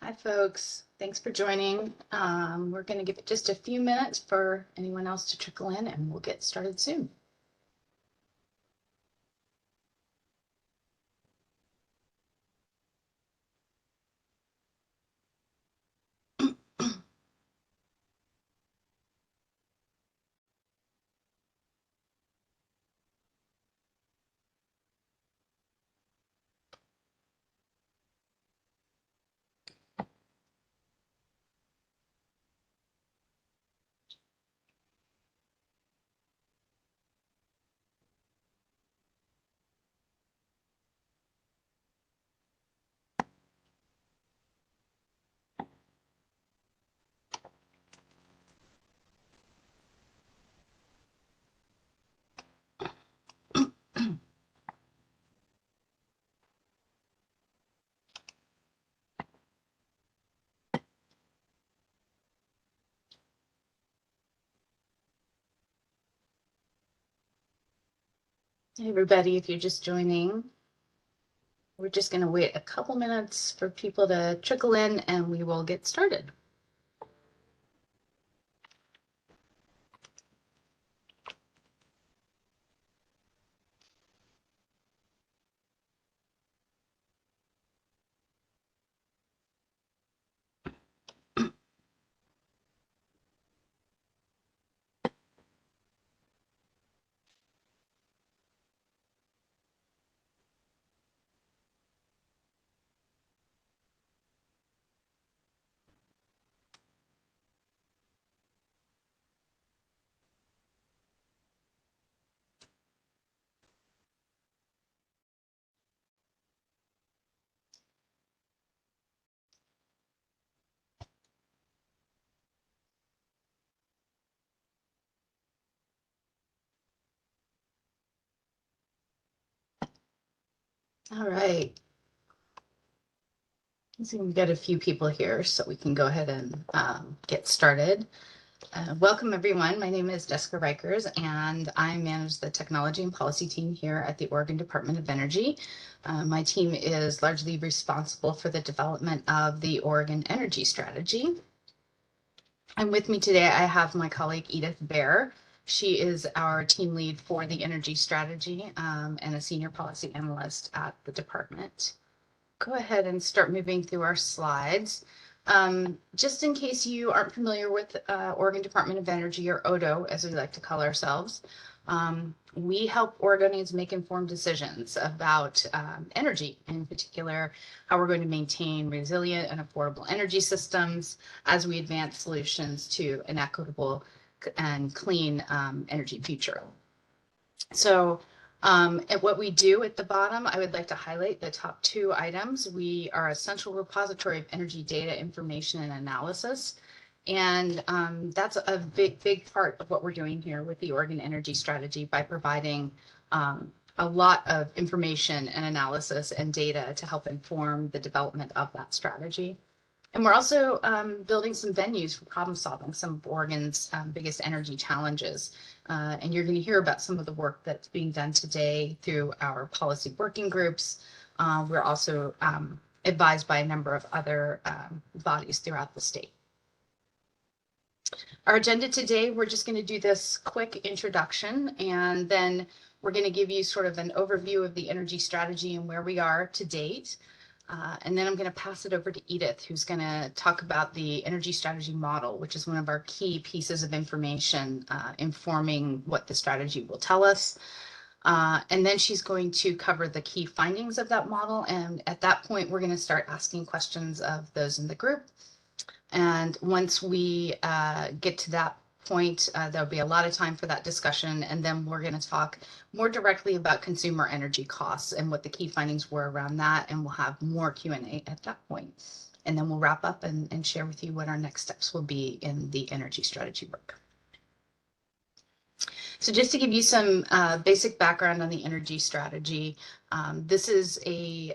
Hi, folks. Thanks for joining. We're going to give it just a few minutes for anyone else to trickle in, and we'll get started soon. Hey, everybody, if you're just joining, we're just going to wait a couple minutes for people to trickle in, and we will get started. All right. So we've got a few people here, so we can go ahead and get started. Welcome, everyone. My name is Jessica Rikers, and I manage the technology and policy team here at the Oregon Department of Energy. My team is largely responsible for the development of the Oregon Energy Strategy. And with me today, I have my colleague Edith Baer. She is our team lead for the energy strategy and a senior policy analyst at the department. Go ahead and start moving through our slides. Just in case you aren't familiar with Oregon Department of Energy, or ODO, as we like to call ourselves, we help Oregonians make informed decisions about energy, in particular, how we're going to maintain resilient and affordable energy systems as we advance solutions to an equitable and clean energy future. So and what we do at the bottom, I would like to highlight the top two items. We are a central repository of energy data, information, and analysis. And that's a big part of what we're doing here with the Oregon Energy Strategy by providing a lot of information and analysis and data to help inform the development of that strategy. And we're also building some venues for problem solving some of Oregon's biggest energy challenges. And you're going to hear about some of the work that's being done today through our policy working groups. We're also advised by a number of other bodies throughout the state. Our agenda today, we're just going to do this quick introduction, and then we're going to give you sort of an overview of the energy strategy and where we are to date. And then I'm going to pass it over to Edith, who's going to talk about the energy strategy model, which is one of our key pieces of information informing what the strategy will tell us. And then she's going to cover the key findings of that model. And at that point, we're going to start asking questions of those in the group. And once we get to that point, there'll be a lot of time for that discussion. And then we're going to talk more directly about consumer energy costs and what the key findings were around that. And we'll have more Q&A at that point. And then we'll wrap up and share with you what our next steps will be in the energy strategy work. So just to give you some basic background on the energy strategy, this is a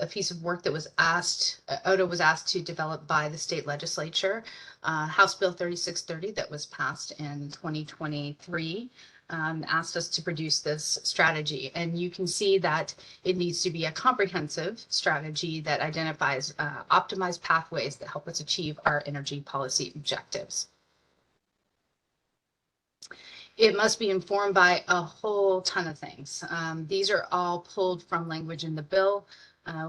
piece of work that was asked, ODO was asked to develop by the state legislature, House Bill 3630 that was passed in 2023. asked us to produce this strategy. And you can see that it needs to be a comprehensive strategy that identifies optimized pathways that help us achieve our energy policy objectives. It must be informed by a whole ton of things. These are all pulled from language in the bill.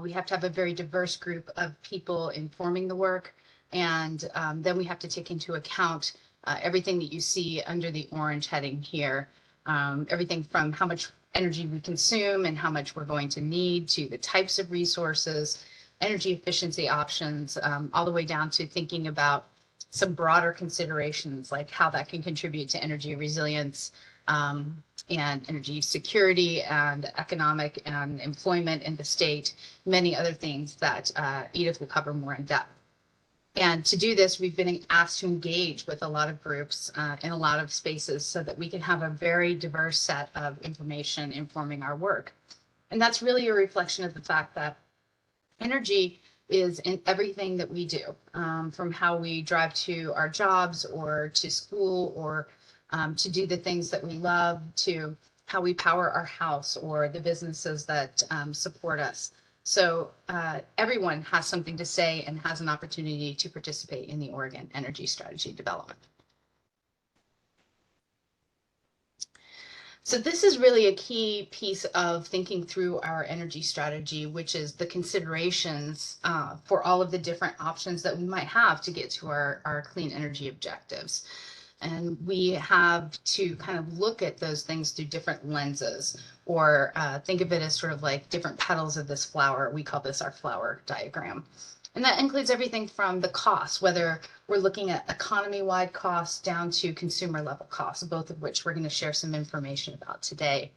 We have to have a very diverse group of people informing the work. And then we have to take into account everything that you see under the orange heading here. Everything from how much energy we consume and how much we're going to need, to the types of resources, energy efficiency options, all the way down to thinking about some broader considerations like how that can contribute to energy resilience and energy security and economic and employment in the state, many other things that Edith will cover more in depth. And to do this, we've been asked to engage with a lot of groups in a lot of spaces so that we can have a very diverse set of information informing our work. And that's really a reflection of the fact that energy is in everything that we do, from how we drive to our jobs or to school or to do the things that we love, to how we power our house or the businesses that support us. So everyone has something to say and has an opportunity to participate in the Oregon Energy Strategy development. So this is really a key piece of thinking through our energy strategy, which is the considerations for all of the different options that we might have to get to our clean energy objectives. And we have to kind of look at those things through different lenses, or think of it as sort of like different petals of this flower. We call this our flower diagram. And that includes everything from the costs, whether we're looking at economy-wide costs down to consumer level costs, both of which we're going to share some information about today.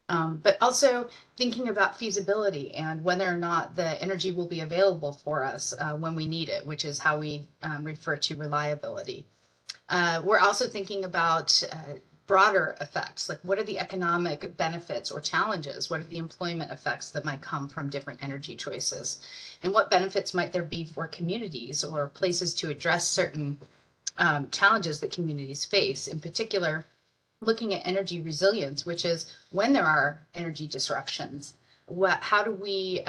But also thinking about feasibility and whether or not the energy will be available for us when we need it, which is how we refer to reliability. We're also thinking about broader effects, like what are the economic benefits or challenges? What are the employment effects that might come from different energy choices? And what benefits might there be for communities or places to address certain challenges that communities face? In particular, looking at energy resilience, which is when there are energy disruptions, how do we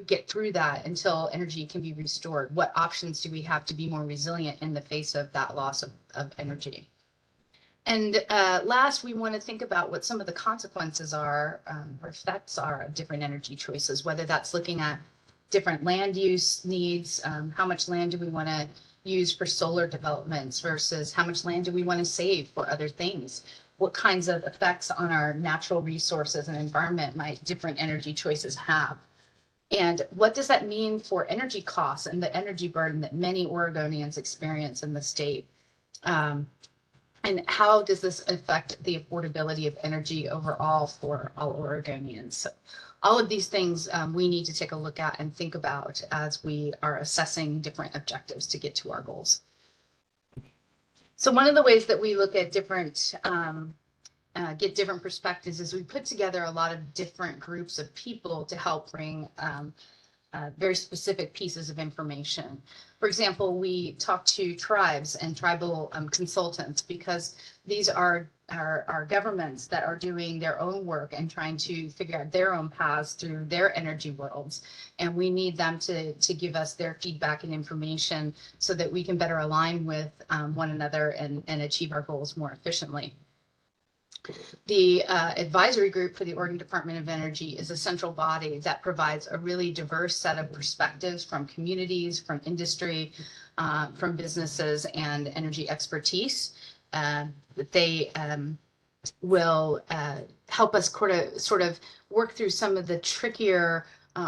get through that until energy can be restored? What options do we have to be more resilient in the face of that loss of energy? And last, we want to think about what some of the consequences are or effects are of different energy choices, whether that's looking at different land use needs, how much land do we want to use for solar developments versus how much land do we want to save for other things? What kinds of effects on our natural resources and environment might different energy choices have? And what does that mean for energy costs and the energy burden that many Oregonians experience in the state? And how does this affect the affordability of energy overall for all Oregonians? So all of these things we need to take a look at and think about as we are assessing different objectives to get to our goals. So one of the ways that we look at different, get different perspectives is we put together a lot of different groups of people to help bring very specific pieces of information. For example, we talk to tribes and tribal consultants because these are governments that are doing their own work and trying to figure out their own paths through their energy worlds. And we need them to give us their feedback and information so that we can better align with one another and achieve our goals more efficiently. The advisory group for the Oregon Department of Energy is a central body that provides a really diverse set of perspectives from communities, from industry, from businesses, and energy expertise. They will help us sort of work through some of the trickier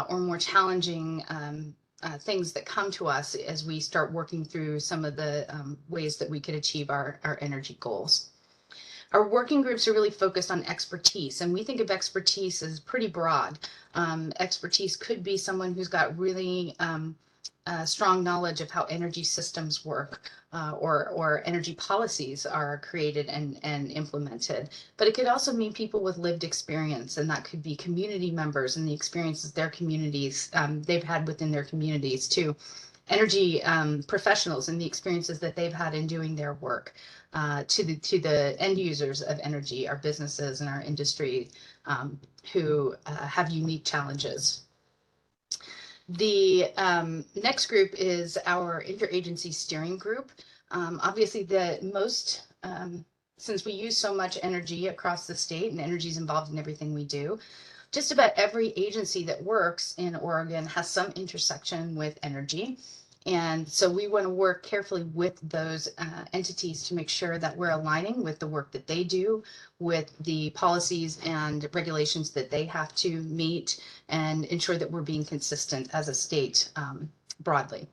or more challenging things that come to us as we start working through some of the ways that we could achieve our energy goals. Our working groups are really focused on expertise, and we think of expertise as pretty broad. Expertise could be someone who's got really strong knowledge of how energy systems work or energy policies are created and implemented. But it could also mean people with lived experience, and that could be community members and the experiences their communities they've had within their communities too. energy professionals and the experiences that they've had in doing their work, to the end users of energy, our businesses and our industry, who have unique challenges. The next group is our interagency steering group. Obviously, since we use so much energy across the state and energy is involved in everything we do, just about every agency that works in Oregon has some intersection with energy. And so we want to work carefully with those entities to make sure that we're aligning with the work that they do, with the policies and regulations that they have to meet, and ensure that we're being consistent as a state broadly.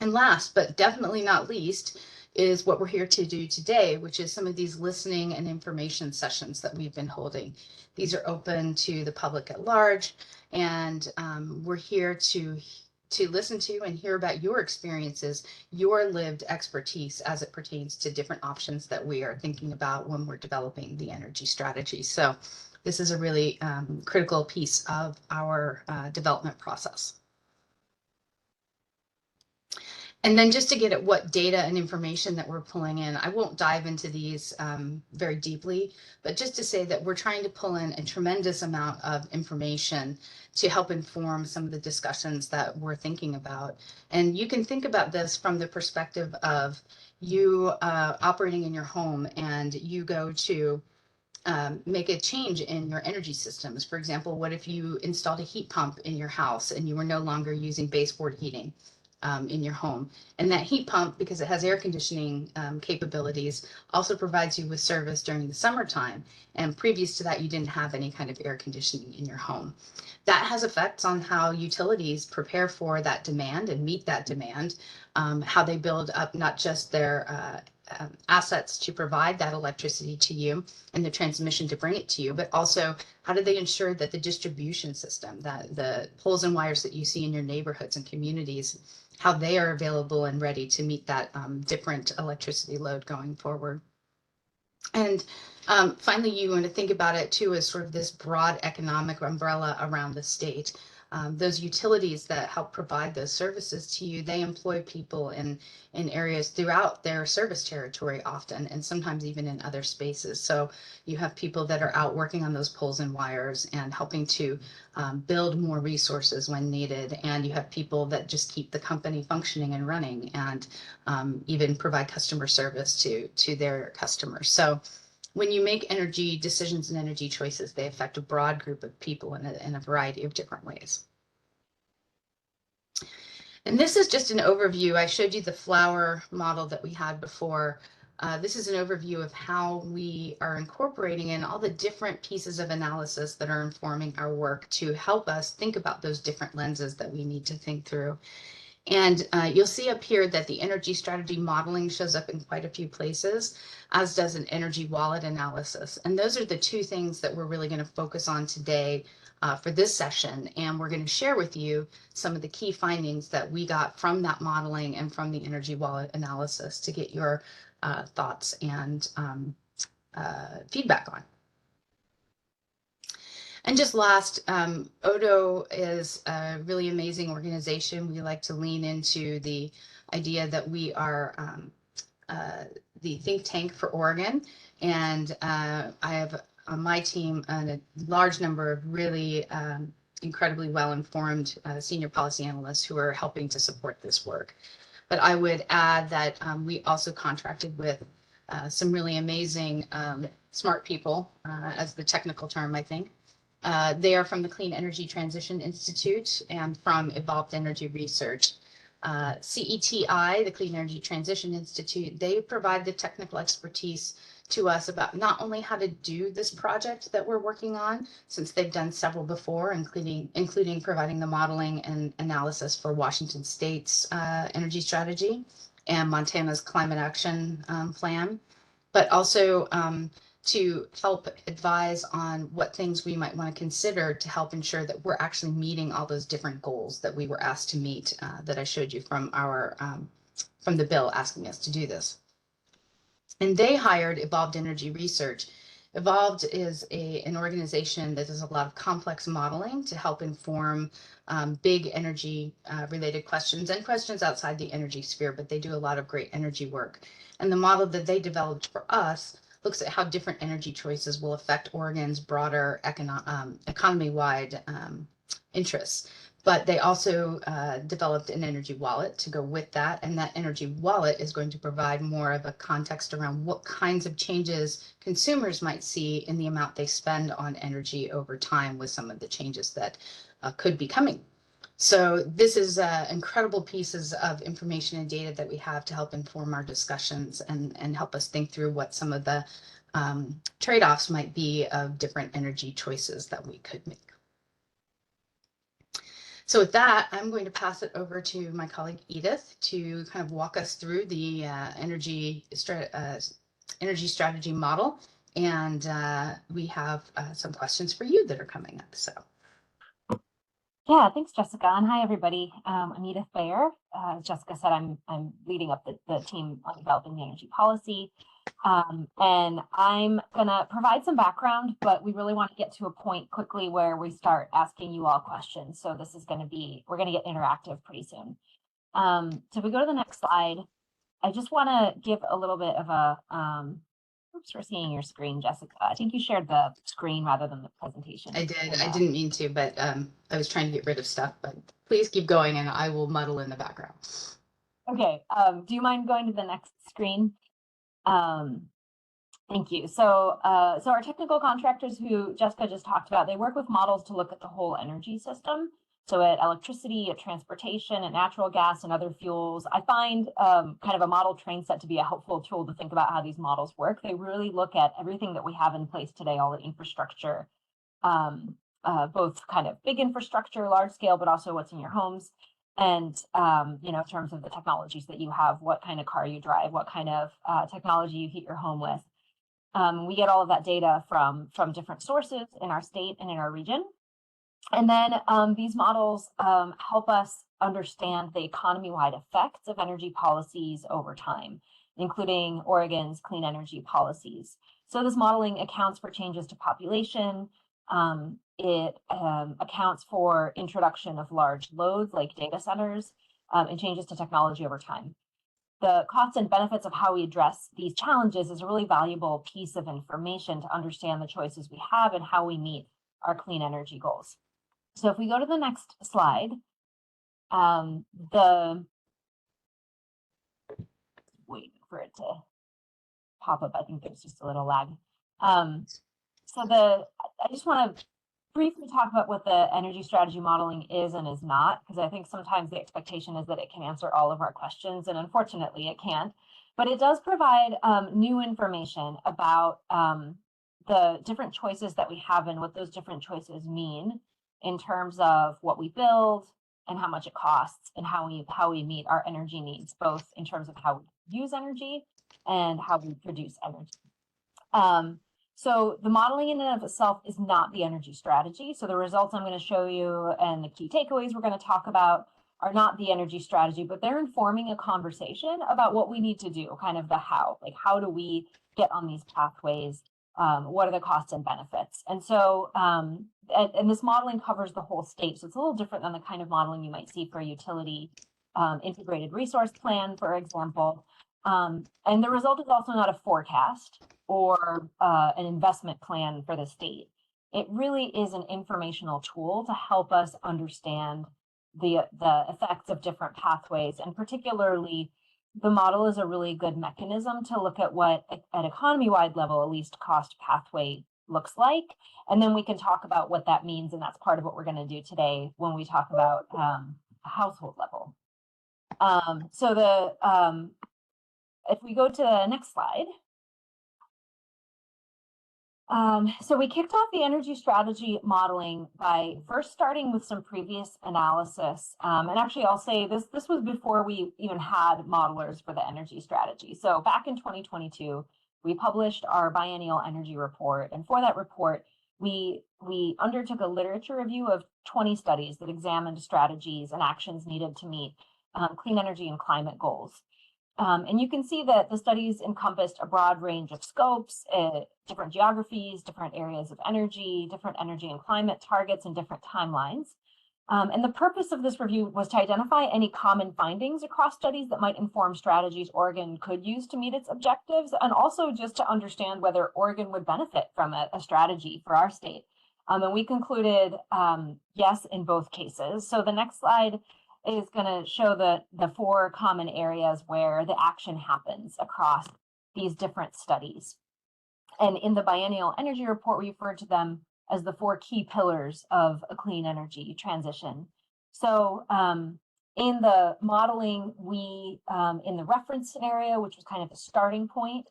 And last, but definitely not least, is what we're here to do today, which is some of these listening and information sessions that we've been holding. These are open to the public at large, and we're here to listen to and hear about your experiences, your lived expertise as it pertains to different options that we are thinking about when we're developing the energy strategy. So this is a really critical piece of our development process. And then just to get at what data and information that we're pulling in, I won't dive into these very deeply, but just to say that we're trying to pull in a tremendous amount of information to help inform some of the discussions that we're thinking about. And you can think about this from the perspective of you operating in your home, and you go to make a change in your energy systems. For example, what if you installed a heat pump in your house and you were no longer using baseboard heating in your home? And that heat pump, because it has air conditioning capabilities, also provides you with service during the summertime. And previous to that, you didn't have any kind of air conditioning in your home. That has effects on how utilities prepare for that demand and meet that demand, how they build up not just their assets to provide that electricity to you and the transmission to bring it to you, but also how do they ensure that the distribution system, that the poles and wires that you see in your neighborhoods and communities, how they are available and ready to meet that different electricity load going forward. And finally, you want to think about it too as sort of this broad economic umbrella around the state. Those utilities that help provide those services to you, they employ people in areas throughout their service territory often, and sometimes even in other spaces. So you have people that are out working on those poles and wires and helping to build more resources when needed. And you have people that just keep the company functioning and running, and even provide customer service to their customers. So when you make energy decisions and energy choices, they affect a broad group of people in a variety of different ways. And this is just an overview. I showed you the flower model that we had before. This is an overview of how we are incorporating in all the different pieces of analysis that are informing our work to help us think about those different lenses that we need to think through. And you'll see up here that the energy strategy modeling shows up in quite a few places, as does an energy wallet analysis. And those are the two things that we're really going to focus on today for this session. And we're going to share with you some of the key findings that we got from that modeling and from the energy wallet analysis to get your thoughts and feedback on. And just last, ODO is a really amazing organization. We like to lean into the idea that we are the think tank for Oregon. And I have on my team a large number of really incredibly well-informed senior policy analysts who are helping to support this work. But I would add that we also contracted with some really amazing smart people, as the technical term, I think. They are from the Clean Energy Transition Institute and from Evolved Energy Research. CETI, the Clean Energy Transition Institute, they provide the technical expertise to us about not only how to do this project that we're working on, since they've done several before, including providing the modeling and analysis for Washington State's energy strategy and Montana's climate action plan, but also to help advise on what things we might want to consider to help ensure that we're actually meeting all those different goals that we were asked to meet, that I showed you from our from the bill asking us to do this. And they hired Evolved Energy Research Evolved is an organization that does a lot of complex modeling to help inform big energy related questions and questions outside the energy sphere, but they do a lot of great energy work. And the model that they developed for us looks at how different energy choices will affect Oregon's broader economy-wide interests. But they also developed an energy wallet to go with that. And that energy wallet is going to provide more of a context around what kinds of changes consumers might see in the amount they spend on energy over time with some of the changes that could be coming. So this is incredible pieces of information and data that we have to help inform our discussions and help us think through what some of the trade-offs might be of different energy choices that we could make. So with that, I'm going to pass it over to my colleague Edith to kind of walk us through the energy strategy model. And we have some questions for you that are coming up. So. Yeah, thanks, Jessica. And hi, everybody. I'm Edith Bayer. As Jessica said, I'm leading up the team on developing the energy policy. And I'm going to provide some background, but we really want to get to a point quickly where we start asking you all questions. So this is going to be, we're going to get interactive pretty soon. So if we go to the next slide, I just want to give a little bit of a, oops, we're seeing your screen, Jessica. I think you shared the screen rather than the presentation. I did. I didn't mean to, but I was trying to get rid of stuff, but please keep going and I will muddle in the background. Okay. Do you mind going to the next screen? Thank you. So our technical contractors who Jessica just talked about, they work with models to look at the whole energy system. So at electricity, at transportation, at natural gas and other fuels. I find kind of a model train set to be a helpful tool to think about how these models work. They really look at everything that we have in place today, all the infrastructure, both kind of big infrastructure, large scale, but also what's in your homes. And, in terms of the technologies that you have, what kind of car you drive, what kind of technology you heat your home with. We get all of that data from different sources in our state and in our region. And then these models help us understand the economy-wide effects of energy policies over time, including Oregon's clean energy policies. So this modeling accounts for changes to population. It accounts for introduction of large loads like data centers and changes to technology over time. The costs and benefits of how we address these challenges is a really valuable piece of information to understand the choices we have and how we meet our clean energy goals. So if we go to the next slide, wait for it to pop up. I think there's just a little lag. I just want to briefly talk about what the energy strategy modeling is and is not, because I think sometimes the expectation is that it can answer all of our questions, and unfortunately it can't. But it does provide new information about the different choices that we have and what those different choices mean in terms of what we build and how much it costs and how we meet our energy needs, both in terms of how we use energy and how we produce energy. So the modeling in and of itself is not the energy strategy. So the results I'm going to show you and the key takeaways we're going to talk about are not the energy strategy, but they're informing a conversation about what we need to do, kind of the how, like how do we get on these pathways? What are the costs and benefits? And so, and this modeling covers the whole state. So it's a little different than the kind of modeling you might see for a utility integrated resource plan, for example. And the result is also not a forecast or an investment plan for the state. It really is an informational tool to help us understand the effects of different pathways, and particularly the model is a really good mechanism to look at what at economy-wide level, at least cost pathway looks like. And then we can talk about what that means. And that's part of what we're going to do today when we talk about a household level. If we go to the next slide. So we kicked off the energy strategy modeling by first starting with some previous analysis. And actually, I'll say this was before we even had modelers for the energy strategy. So back in 2022, we published our biennial energy report. And for that report, we undertook a literature review of 20 studies that examined strategies and actions needed to meet clean energy and climate goals. And you can see that the studies encompassed a broad range of scopes, different geographies, different areas of energy, different energy and climate targets, and different timelines. And the purpose of this review was to identify any common findings across studies that might inform strategies Oregon could use to meet its objectives, and also just to understand whether Oregon would benefit from a strategy for our state. And we concluded yes in both cases. So the next slide is going to show the 4 common areas where the action happens across these different studies. And in the biennial energy report, we referred to them as the 4 key pillars of a clean energy transition. So in the modeling, we, in the reference scenario, which was kind of the starting point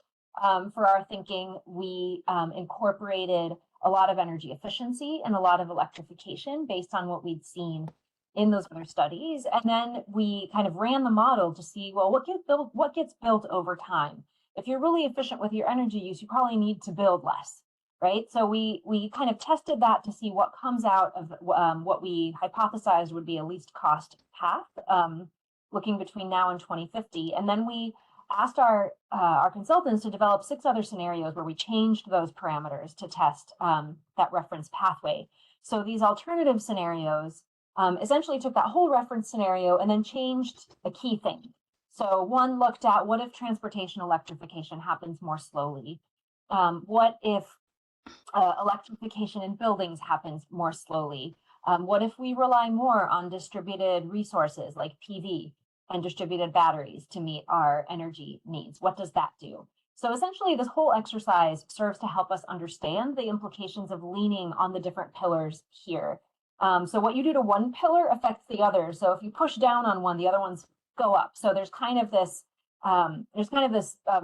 for our thinking, we incorporated a lot of energy efficiency and a lot of electrification based on what we'd seen in those other studies. And then we kind of ran the model to see, well, what gets built over time? If you're really efficient with your energy use, you probably need to build less, right? So we kind of tested that to see what comes out of what we hypothesized would be a least cost path, looking between now and 2050. And then we asked our consultants to develop 6 other scenarios where we changed those parameters to test that reference pathway. So these alternative scenarios essentially took that whole reference scenario and then changed a key thing. So one looked at, what if transportation electrification happens more slowly? What if electrification in buildings happens more slowly? What if we rely more on distributed resources like PV and distributed batteries to meet our energy needs? What does that do? So essentially, this whole exercise serves to help us understand the implications of leaning on the different pillars here. So what you do to one pillar affects the other. So if you push down on one, the other ones go up. So there's kind of this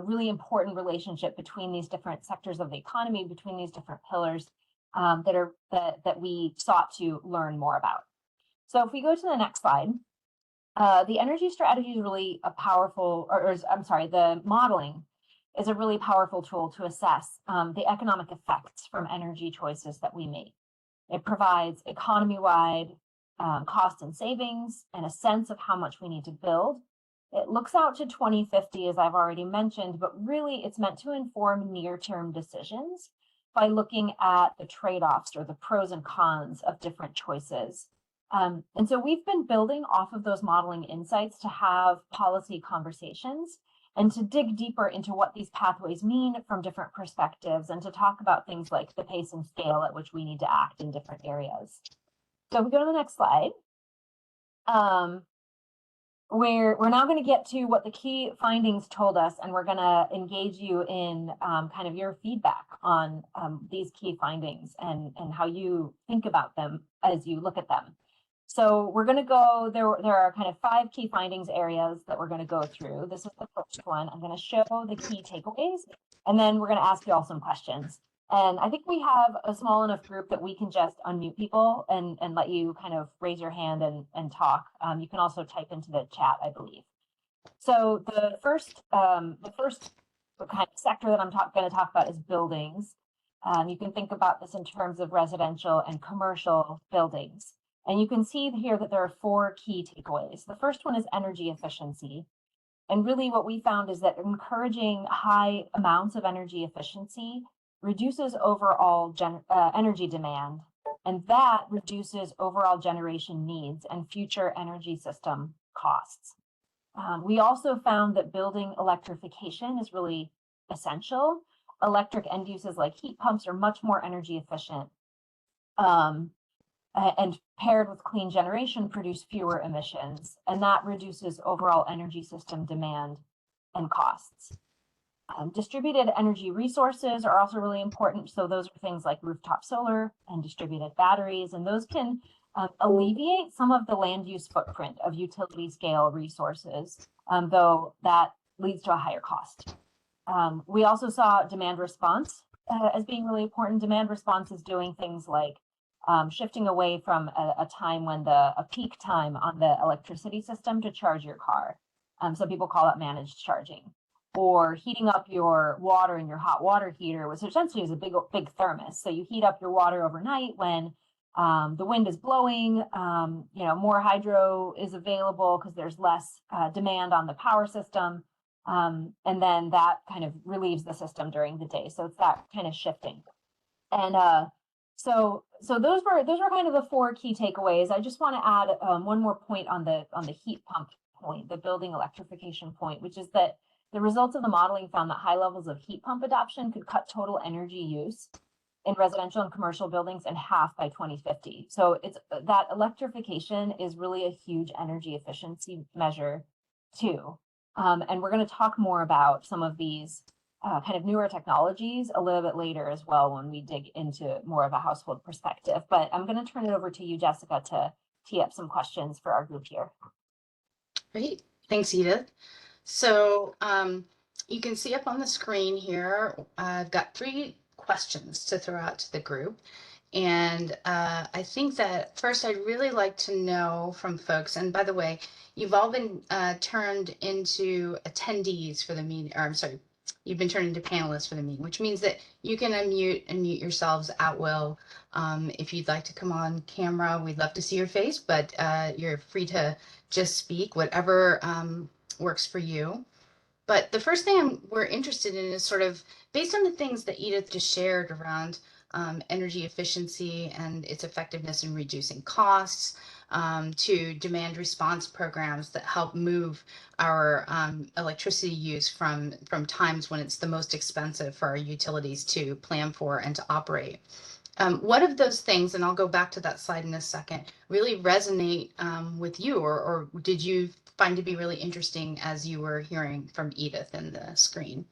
really important relationship between these different sectors of the economy, between these different pillars that we sought to learn more about. So if we go to the next slide, the energy strategy is really a powerful, the modeling is a really powerful tool to assess the economic effects from energy choices that we make. It provides economy-wide cost and savings and a sense of how much we need to build. It looks out to 2050, as I've already mentioned, but really it's meant to inform near-term decisions by looking at the trade-offs or the pros and cons of different choices. And so we've been building off of those modeling insights to have policy conversations and to dig deeper into what these pathways mean from different perspectives, and to talk about things like the pace and scale at which we need to act in different areas. So if we go to the next slide, we're now going to get to what the key findings told us, and we're going to engage you in kind of your feedback on these key findings and how you think about them as you look at them. So we're going to go, there are kind of 5 key findings areas that we're going to go through. This is the first one. I'm going to show the key takeaways, and then we're going to ask you all some questions. And I think we have a small enough group that we can just unmute people and let you kind of raise your hand and talk. You can also type into the chat, I believe. So the first kind of sector that I'm going to talk about is buildings. You can think about this in terms of residential and commercial buildings. And you can see here that there are 4 key takeaways. The first one is energy efficiency. And really what we found is that encouraging high amounts of energy efficiency reduces overall energy demand, and that reduces overall generation needs and future energy system costs. We also found that building electrification is really essential. Electric end uses like heat pumps are much more energy efficient, and paired with clean generation produce fewer emissions, and that reduces overall energy system demand and costs. Distributed energy resources are also really important. So those are things like rooftop solar and distributed batteries, and those can alleviate some of the land use footprint of utility scale resources, though that leads to a higher cost. We also saw demand response as being really important. Demand response is doing things like shifting away from a time when a peak time on the electricity system to charge your car. Some people call it managed charging. Or heating up your water in your hot water heater, which essentially is a big thermos. So you heat up your water overnight when the wind is blowing, more hydro is available because there's less demand on the power system. And then that kind of relieves the system during the day. So it's that kind of shifting. And so those were kind of the four key takeaways. I just want to add one more point on the heat pump point, the building electrification point, which is that the results of the modeling found that high levels of heat pump adoption could cut total energy use in residential and commercial buildings in half by 2050. So it's that electrification is really a huge energy efficiency measure too. And we're going to talk more about some of these kind of newer technologies a little bit later as well when we dig into more of a household perspective. But I'm going to turn it over to you, Jessica, to tee up some questions for our group here. Great. Thanks, Edith. So you can see up on the screen here, I've got 3 questions to throw out to the group. And I think that first I'd really like to know from folks, and by the way, you've all been turned into attendees for the meeting, or I'm sorry, you've been turned into panelists for the meeting, which means that you can unmute and mute yourselves at will. If you'd like to come on camera, we'd love to see your face, but you're free to just speak, whatever works for you. But the first thing we're interested in is sort of based on the things that Edith just shared around energy efficiency and its effectiveness in reducing costs, to demand response programs that help move our electricity use from times when it's the most expensive for our utilities to plan for and to operate. What of those things, and I'll go back to that slide in a second, really resonate with you, or did you find to be really interesting as you were hearing from Edith in the screen?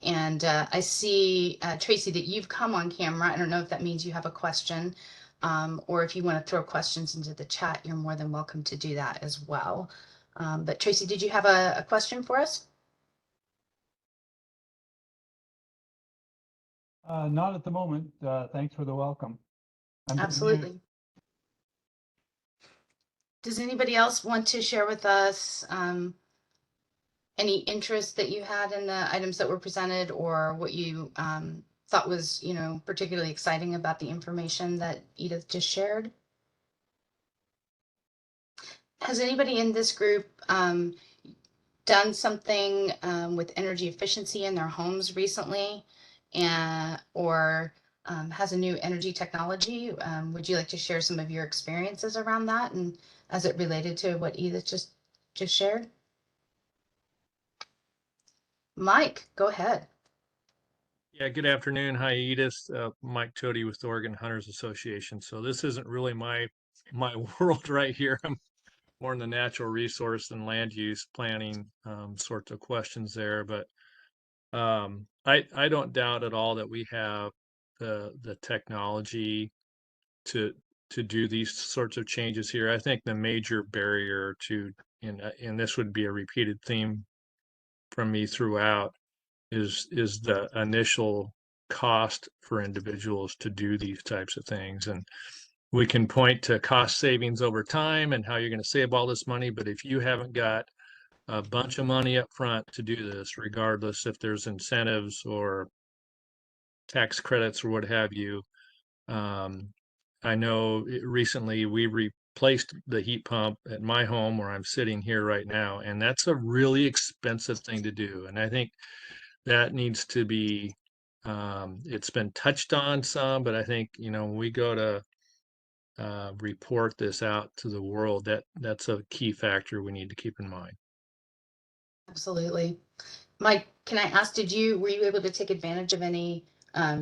And I see, Tracy, that you've come on camera. I don't know if that means you have a question, or if you want to throw questions into the chat, you're more than welcome to do that as well. But Tracy, did you have a question for us? Not at the moment. Thanks for the welcome. Absolutely. Does anybody else want to share with us any interest that you had in the items that were presented, or what you thought was, particularly exciting about the information that Edith just shared? Has anybody in this group done something with energy efficiency in their homes recently, or has a new energy technology? Would you like to share some of your experiences around that and as it related to what Edith just shared? Mike, go ahead. Yeah, good afternoon. Hi, Edith. Mike Chody with the Oregon Hunters Association. So this isn't really my world right here. I'm more in the natural resource and land use planning sorts of questions there. But I don't doubt at all that we have the technology to do these sorts of changes here. I think the major barrier to, and this would be a repeated theme from me throughout, is the initial cost for individuals to do these types of things. And we can point to cost savings over time and how you're going to save all this money, but if you haven't got a bunch of money up front to do this, regardless if there's incentives or tax credits or what have you, I know recently we replaced the heat pump at my home where I'm sitting here right now, and that's a really expensive thing to do. And I think that needs to be, it's been touched on some, but I think, when we go to report this out to the world, that's a key factor we need to keep in mind. Absolutely. Mike, can I ask, were you able to take advantage of any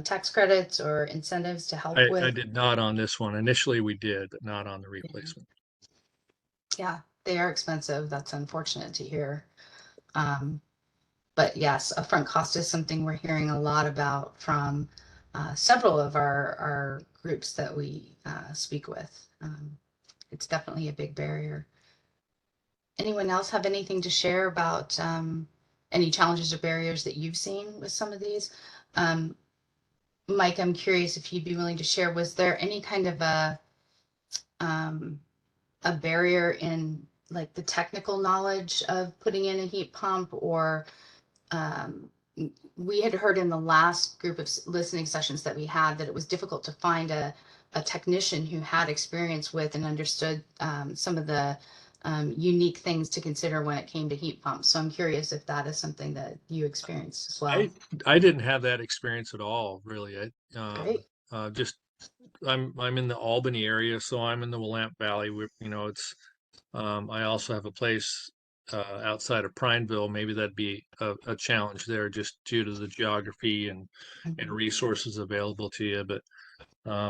tax credits or incentives to help with? I did not on this one. Initially we did, but not on the replacement. Yeah, they are expensive. That's unfortunate to hear. But yes, upfront cost is something we're hearing a lot about from several of our groups that we speak with. It's definitely a big barrier. Anyone else have anything to share about any challenges or barriers that you've seen with some of these? Mike, I'm curious if you'd be willing to share, was there any kind of a barrier in like the technical knowledge of putting in a heat pump, or we had heard in the last group of listening sessions that we had that it was difficult to find a technician who had experience with and understood some of the unique things to consider when it came to heat pumps. So I'm curious if that is something that you experienced as well. I didn't have that experience at all, really. Great. Just I'm in the Albany area, so I'm in the Willamette Valley. It's I also have a place outside of Prineville. Maybe that'd be a challenge there, just due to the geography and Mhm. resources available to you. But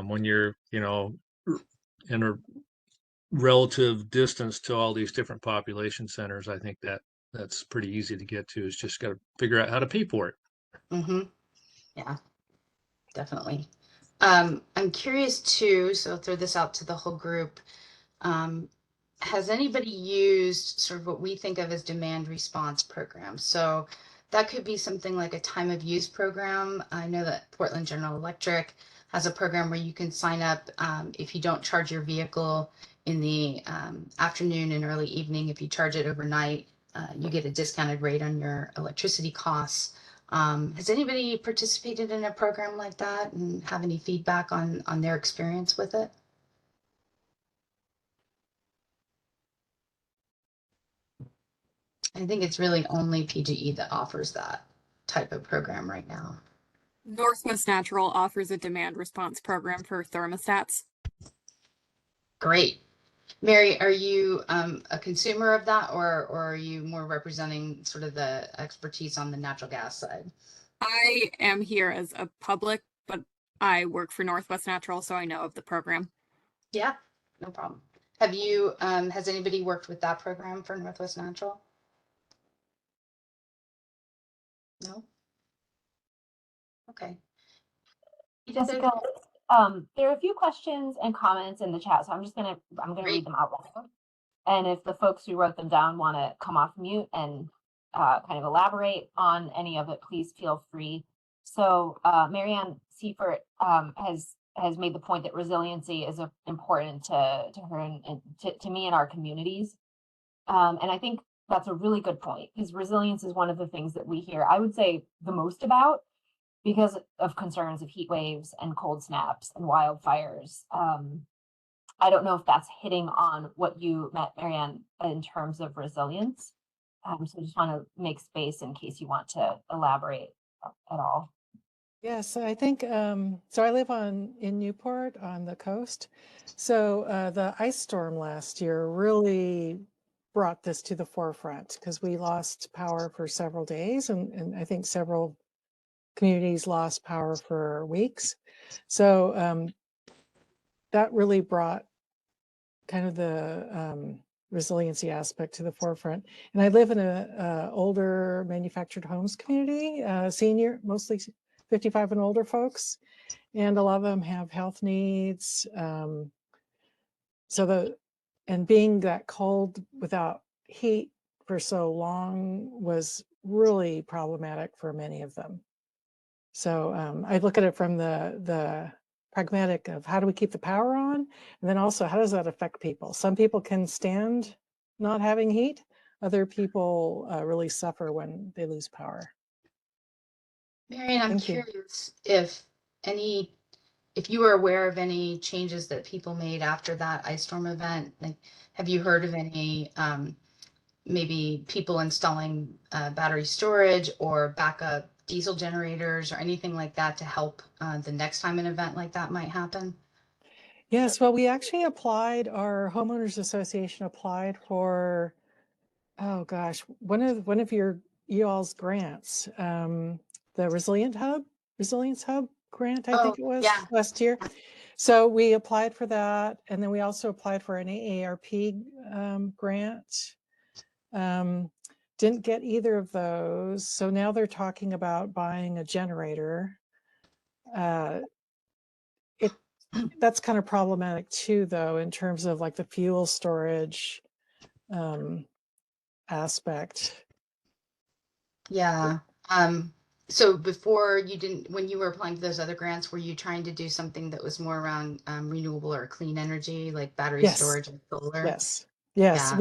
when you're in a relative distance to all these different population centers, I think that's pretty easy to get to. Is just got to figure out how to pay for it. Mhm. Yeah, definitely. I'm curious too, so I'll throw this out to the whole group. Um, has anybody used sort of what we think of as demand response programs? So that could be something like a time of use program. I know that Portland General Electric has a program where you can sign up if you don't charge your vehicle in the afternoon and early evening. If you charge it overnight, you get a discounted rate on your electricity costs. Has anybody participated in a program like that and have any feedback on their experience with it? I think it's really only PGE that offers that type of program right now. Northwest Natural offers a demand response program for thermostats. Great. Mary, are you a consumer of that, or are you more representing sort of the expertise on the natural gas side? I am here as a public, but I work for Northwest Natural, so I know of the program. Yeah, no problem. Have you, has anybody worked with that program for Northwest Natural? No? Okay. Jessica, there are a few questions and comments in the chat, so I'm gonna read them out loud. And if the folks who wrote them down want to come off mute and kind of elaborate on any of it, please feel free. So Marianne Seifert has made the point that resiliency is important to her and to me and our communities. And I think that's a really good point, because resilience is one of the things that we hear, I would say, the most about, because of concerns of heat waves and cold snaps and wildfires. I don't know if that's hitting on what you meant, Marianne, in terms of resilience. So I just want to make space in case you want to elaborate at all. Yes, I think, so I live in Newport on the coast. So the ice storm last year really brought this to the forefront, because we lost power for several days, and I think several communities lost power for weeks. So that really brought kind of the resiliency aspect to the forefront. And I live in a older manufactured homes community, senior, mostly 55 and older folks, and a lot of them have health needs. And being that cold without heat for so long was really problematic for many of them. So I look at it from the pragmatic of how do we keep the power on, and then also how does that affect people? Some people can stand not having heat. Other people really suffer when they lose power. Marianne, I'm Thank you. curious if you were aware of any changes that people made after that ice storm event. Like, have you heard of any maybe people installing battery storage or backup diesel generators or anything like that to help the next time an event like that might happen? Yes, well, we actually applied, our homeowners association applied for, oh gosh, one of you all's grants, the Resilience Hub grant, I think it was Yeah. last year. So we applied for that, and then we also applied for an AARP grant. Didn't get either of those. So now they're talking about buying a generator. That's kind of problematic too, though, in terms of like the fuel storage aspect. Yeah. So before when you were applying for those other grants, were you trying to do something that was more around renewable or clean energy, like battery Yes. storage and solar? Yes. Yeah.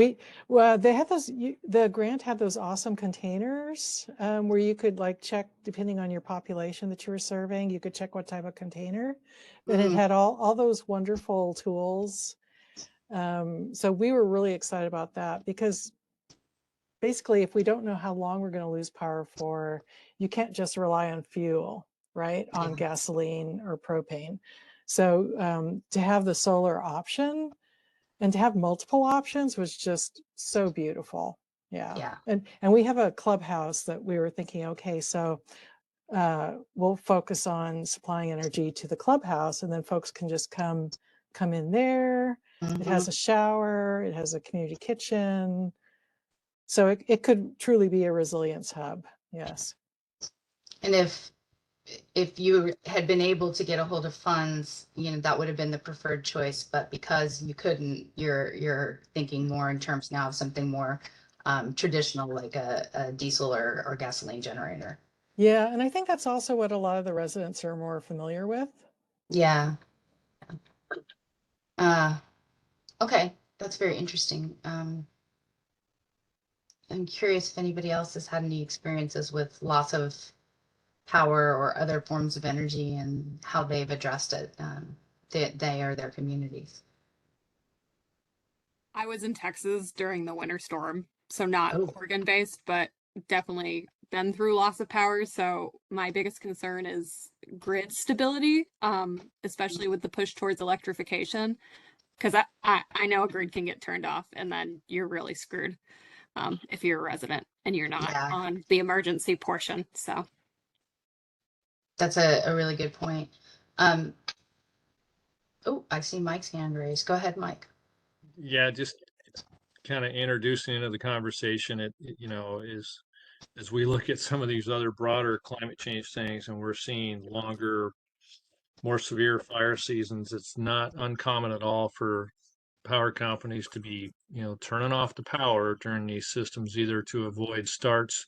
They had those, the grant had those awesome containers where you could like check, depending on your population that you were serving, you could check what type of container. And it had all those wonderful tools. So we were really excited about that because basically, if we don't know how long we're going to lose power for, you can't just rely on fuel, right? On Yeah. gasoline or propane. So to have the solar option and to have multiple options was just so beautiful. Yeah. Yeah. And we have a clubhouse that we were thinking, okay, so we'll focus on supplying energy to the clubhouse, and then folks can just come in there. It has a shower, it has a community kitchen. So it could truly be a resilience hub. Yes. And if you had been able to get a hold of funds, that would have been the preferred choice. But because you couldn't, you're thinking more in terms now of something more traditional, like a diesel or gasoline generator. Yeah. And I think that's also what a lot of the residents are more familiar with. Yeah. Okay. That's very interesting. I'm curious if anybody else has had any experiences with loss of power or other forms of energy and how they've addressed it, they or their communities. I was in Texas during the winter storm, so not Oh. Oregon based, but definitely been through loss of power. So my biggest concern is grid stability, especially with the push towards electrification. Because I know a grid can get turned off and then you're really screwed if you're a resident and you're not Yeah. on the emergency portion. So That's a really good point. Oh, I see Mike's hand raised. Go ahead, Mike. Yeah, just kind of introducing into the conversation, is as we look at some of these other broader climate change things and we're seeing longer, more severe fire seasons, it's not uncommon at all for power companies to be, turning off the power during these systems, either to avoid starts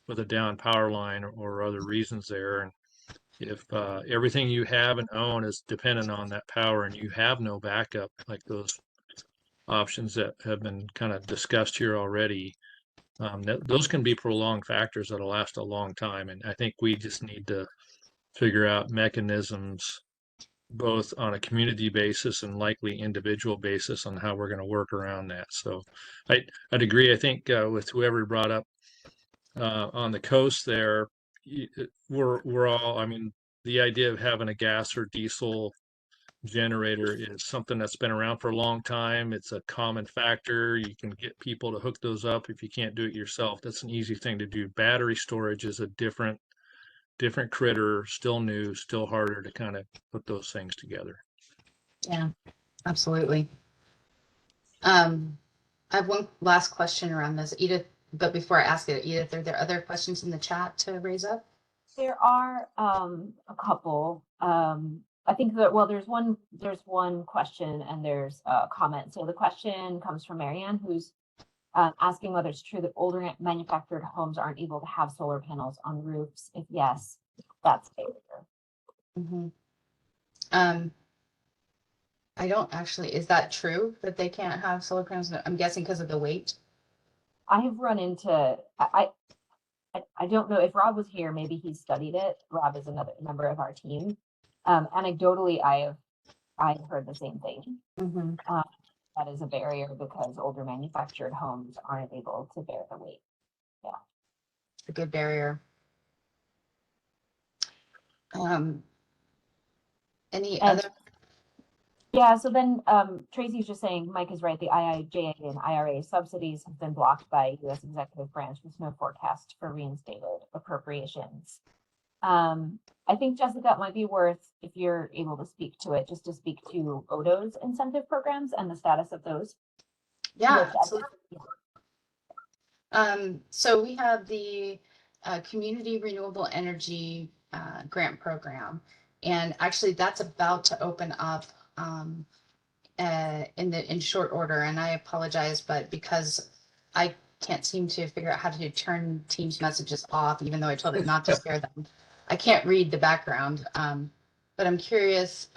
with a down power line or other reasons there. And if everything you have and own is dependent on that power and you have no backup, like those options that have been kind of discussed here already, those can be prolonged factors that'll last a long time. And I think we just need to figure out mechanisms, both on a community basis and likely individual basis, on how we're going to work around that. So I'd agree. I think with whoever brought up on the coast there, we're all, I mean, the idea of having a gas or diesel generator is something that's been around for a long time. It's a common factor. You can get people to hook those up if you can't do it yourself. That's an easy thing to do. Battery storage is a different critter, still new, still harder to kind of put those things together. Yeah, absolutely. I have one last question around this, Edith, but before I ask it, Edith, are there other questions in the chat to raise up? There are a couple. I think that, well, there's one question and there's a comment. So the question comes from Marianne, who's asking whether it's true that older manufactured homes aren't able to have solar panels on roofs. If yes, that's failure. I don't actually, is that true that they can't have solar panels? I'm guessing because of the weight. I have run into, I don't know if Rob was here, maybe he studied it. Rob is another member of our team. Anecdotally, I've heard the same thing. That is a barrier because older manufactured homes aren't able to bear the weight. Yeah. A good barrier. Any other? Yeah, so then Tracy's just saying, Mike is right, the IIJA and IRA subsidies have been blocked by U.S. executive branch with no forecast for reinstated appropriations. I think, Jessica, it might be worth, if you're able to speak to it, just to speak to ODO's incentive programs and the status of those. Yeah, absolutely. So we have the Community Renewable Energy Grant Program, and actually that's about to open up in short order. And I apologize, but because I can't seem to figure out how to turn Teams messages off, even though I told it not to share them, I can't read the background. But I'm curious,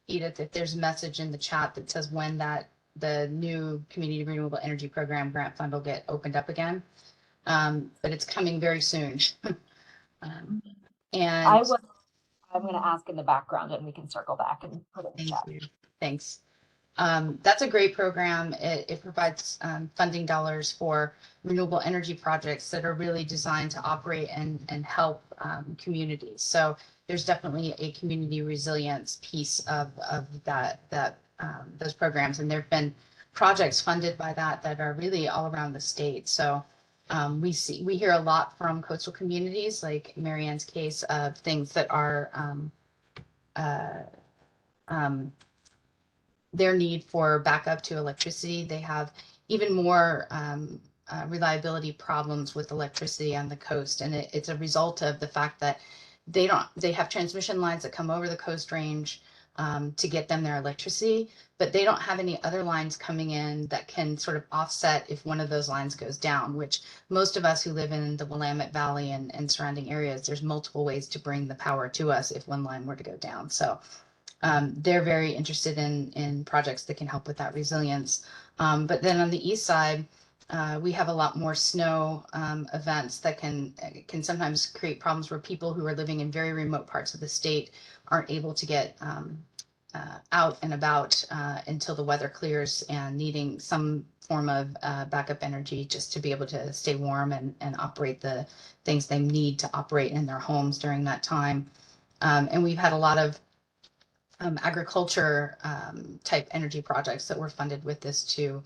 Edith, if there's a message in the chat that says when the new Community Renewable Energy Program grant fund will get opened up again. But it's coming very soon. And I'm going to ask in the background and we can circle back and put it in the chat. thank you. Thanks. That's a great program. It provides funding dollars for renewable energy projects that are really designed to operate and help communities. So there's definitely a community resilience piece of that those programs, and there have been projects funded by that are really all around the state. So we hear a lot from coastal communities, like Marianne's case, of things that are their need for backup to electricity. They have even more reliability problems with electricity on the coast, and it's a result of the fact that they have transmission lines that come over the Coast Range to get them their electricity, but they don't have any other lines coming in that can sort of offset if one of those lines goes down, which most of us who live in the Willamette Valley and surrounding areas, there's multiple ways to bring the power to us if one line were to go down. So they're very interested in projects that can help with that resilience. But then on the east side, we have a lot more snow events that can sometimes create problems where people who are living in very remote parts of the state aren't able to get out and about until the weather clears, and needing some form of backup energy just to be able to stay warm and operate the things they need to operate in their homes during that time. And we've had a lot of agriculture type energy projects that were funded with this too,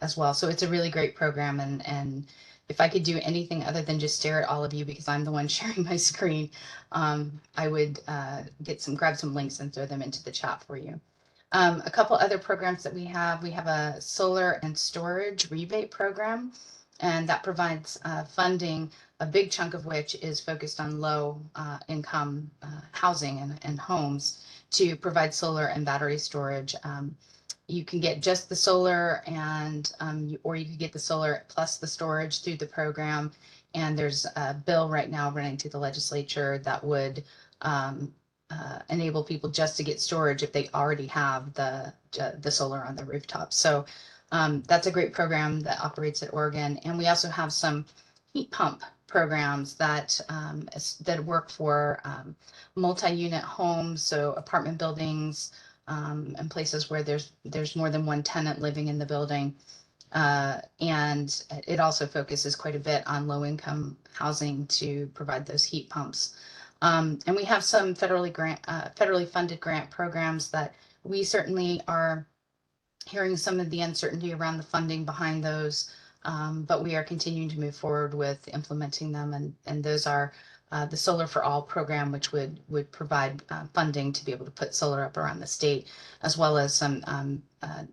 as well. So it's a really great program. And if I could do anything other than just stare at all of you because I'm the one sharing my screen, I would grab some links and throw them into the chat for you. A couple other programs that we have a solar and storage rebate program, and that provides funding, a big chunk of which is focused on low income housing and homes, to provide solar and battery storage. You can get just the solar or you could get the solar plus the storage through the program. And there's a bill right now running through the legislature that would enable people just to get storage if they already have the solar on the rooftop. So that's a great program that operates at Oregon. And we also have some heat pump programs that work for multi-unit homes, so apartment buildings and places where there's more than one tenant living in the building. And it also focuses quite a bit on low-income housing to provide those heat pumps. And we have some federally funded grant programs that we certainly are hearing some of the uncertainty around the funding behind those. But we are continuing to move forward with implementing them, and those are the Solar for All program, which would provide funding to be able to put solar up around the state, as well as some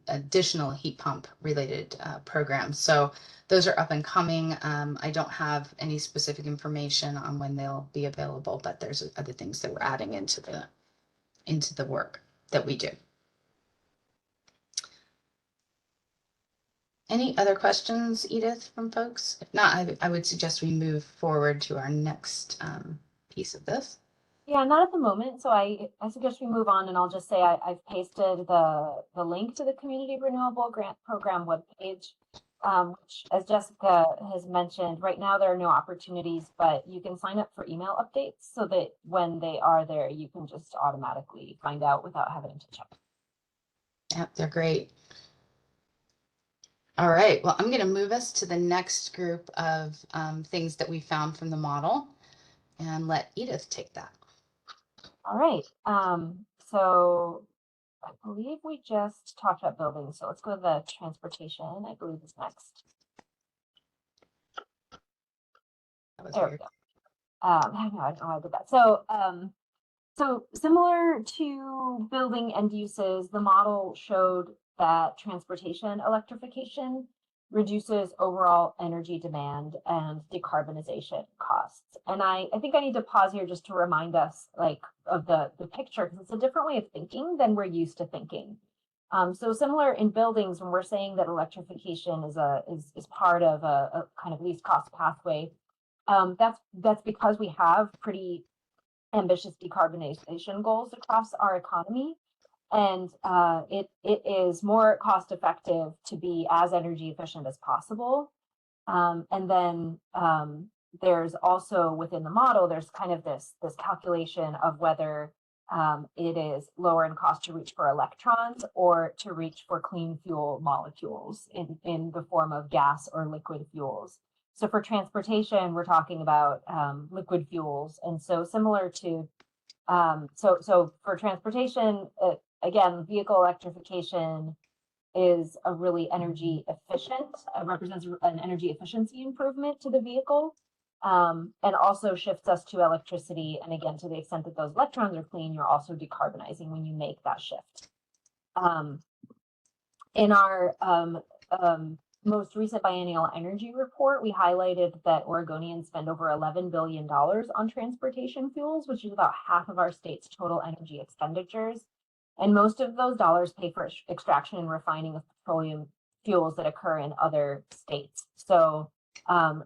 additional heat pump related programs. So those are up and coming. I don't have any specific information on when they'll be available, but there's other things that we're adding into the work that we do. Any other questions, Edith, from folks? If not, I would suggest we move forward to our next piece of this. Yeah, not at the moment. So I suggest we move on, and I'll just say I've pasted the link to the Community Renewable Grant Program webpage, which, as Jessica has mentioned, right now there are no opportunities, but you can sign up for email updates so that when they are there, you can just automatically find out without having to check. Yep, they're great. All right, well, I'm going to move us to the next group of things that we found from the model and let Edith take that. All right, so I believe we just talked about buildings, so let's go to the transportation, I believe is next. That was There weird. we go. I don't know how I did that. So, so similar to building end uses, the model showed that transportation electrification reduces overall energy demand and decarbonization costs. And I think I need to pause here just to remind us of the picture, because it's a different way of thinking than we're used to thinking. So similar in buildings, when we're saying that electrification is part of a kind of least cost pathway, that's because we have pretty ambitious decarbonization goals across our economy. And it is more cost effective to be as energy efficient as possible. And then there's also within the model, there's kind of this calculation of whether it is lower in cost to reach for electrons or to reach for clean fuel molecules in the form of gas or liquid fuels. So for transportation, we're talking about liquid fuels. And so similar to, so for transportation, again, vehicle electrification is a really energy efficient, represents an energy efficiency improvement to the vehicle, and also shifts us to electricity. And again, to the extent that those electrons are clean, you're also decarbonizing when you make that shift. In our most recent biennial energy report, we highlighted that Oregonians spend over $11 billion on transportation fuels, which is about half of our state's total energy expenditures. And most of those dollars pay for extraction and refining of petroleum fuels that occur in other states. So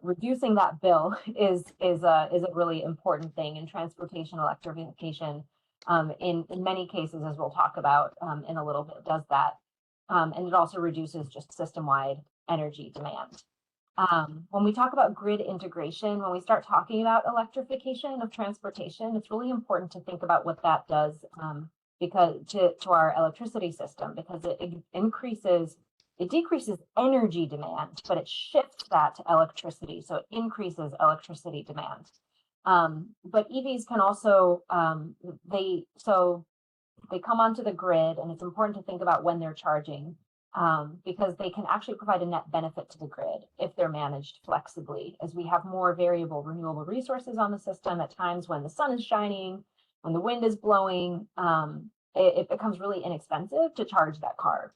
reducing that bill is a really important thing, and transportation electrification in many cases, as we'll talk about in a little bit, does that. And it also reduces just system-wide energy demand. When we talk about grid integration, when we start talking about electrification of transportation, it's really important to think about what that does because to our electricity system, because it decreases energy demand, but it shifts that to electricity. So it increases electricity demand. But EVs can also, they come onto the grid, and it's important to think about when they're charging because they can actually provide a net benefit to the grid if they're managed flexibly, as we have more variable renewable resources on the system at times when the sun is shining, when the wind is blowing, it becomes really inexpensive to charge that car.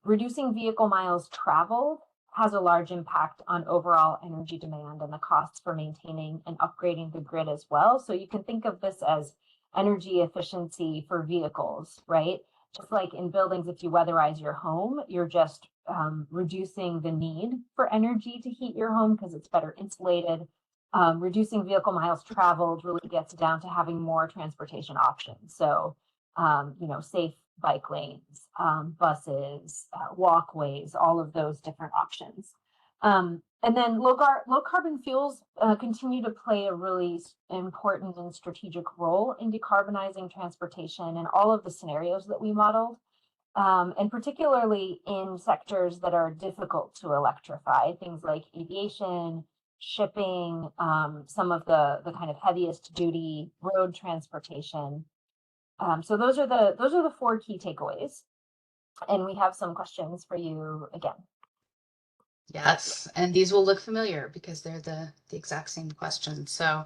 Reducing vehicle miles traveled has a large impact on overall energy demand and the costs for maintaining and upgrading the grid as well. So you can think of this as energy efficiency for vehicles, right? Just like in buildings, if you weatherize your home, you're just reducing the need for energy to heat your home because it's better insulated. Reducing vehicle miles traveled really gets down to having more transportation options. So, safe bike lanes, buses, walkways, all of those different options. And then low carbon fuels continue to play a really important and strategic role in decarbonizing transportation in all of the scenarios that we modeled, and particularly in sectors that are difficult to electrify, things like aviation, shipping, some of the kind of heaviest duty road transportation. So those are the 4 key takeaways, and we have some questions for you again. Yes, and these will look familiar because they're the exact same questions. So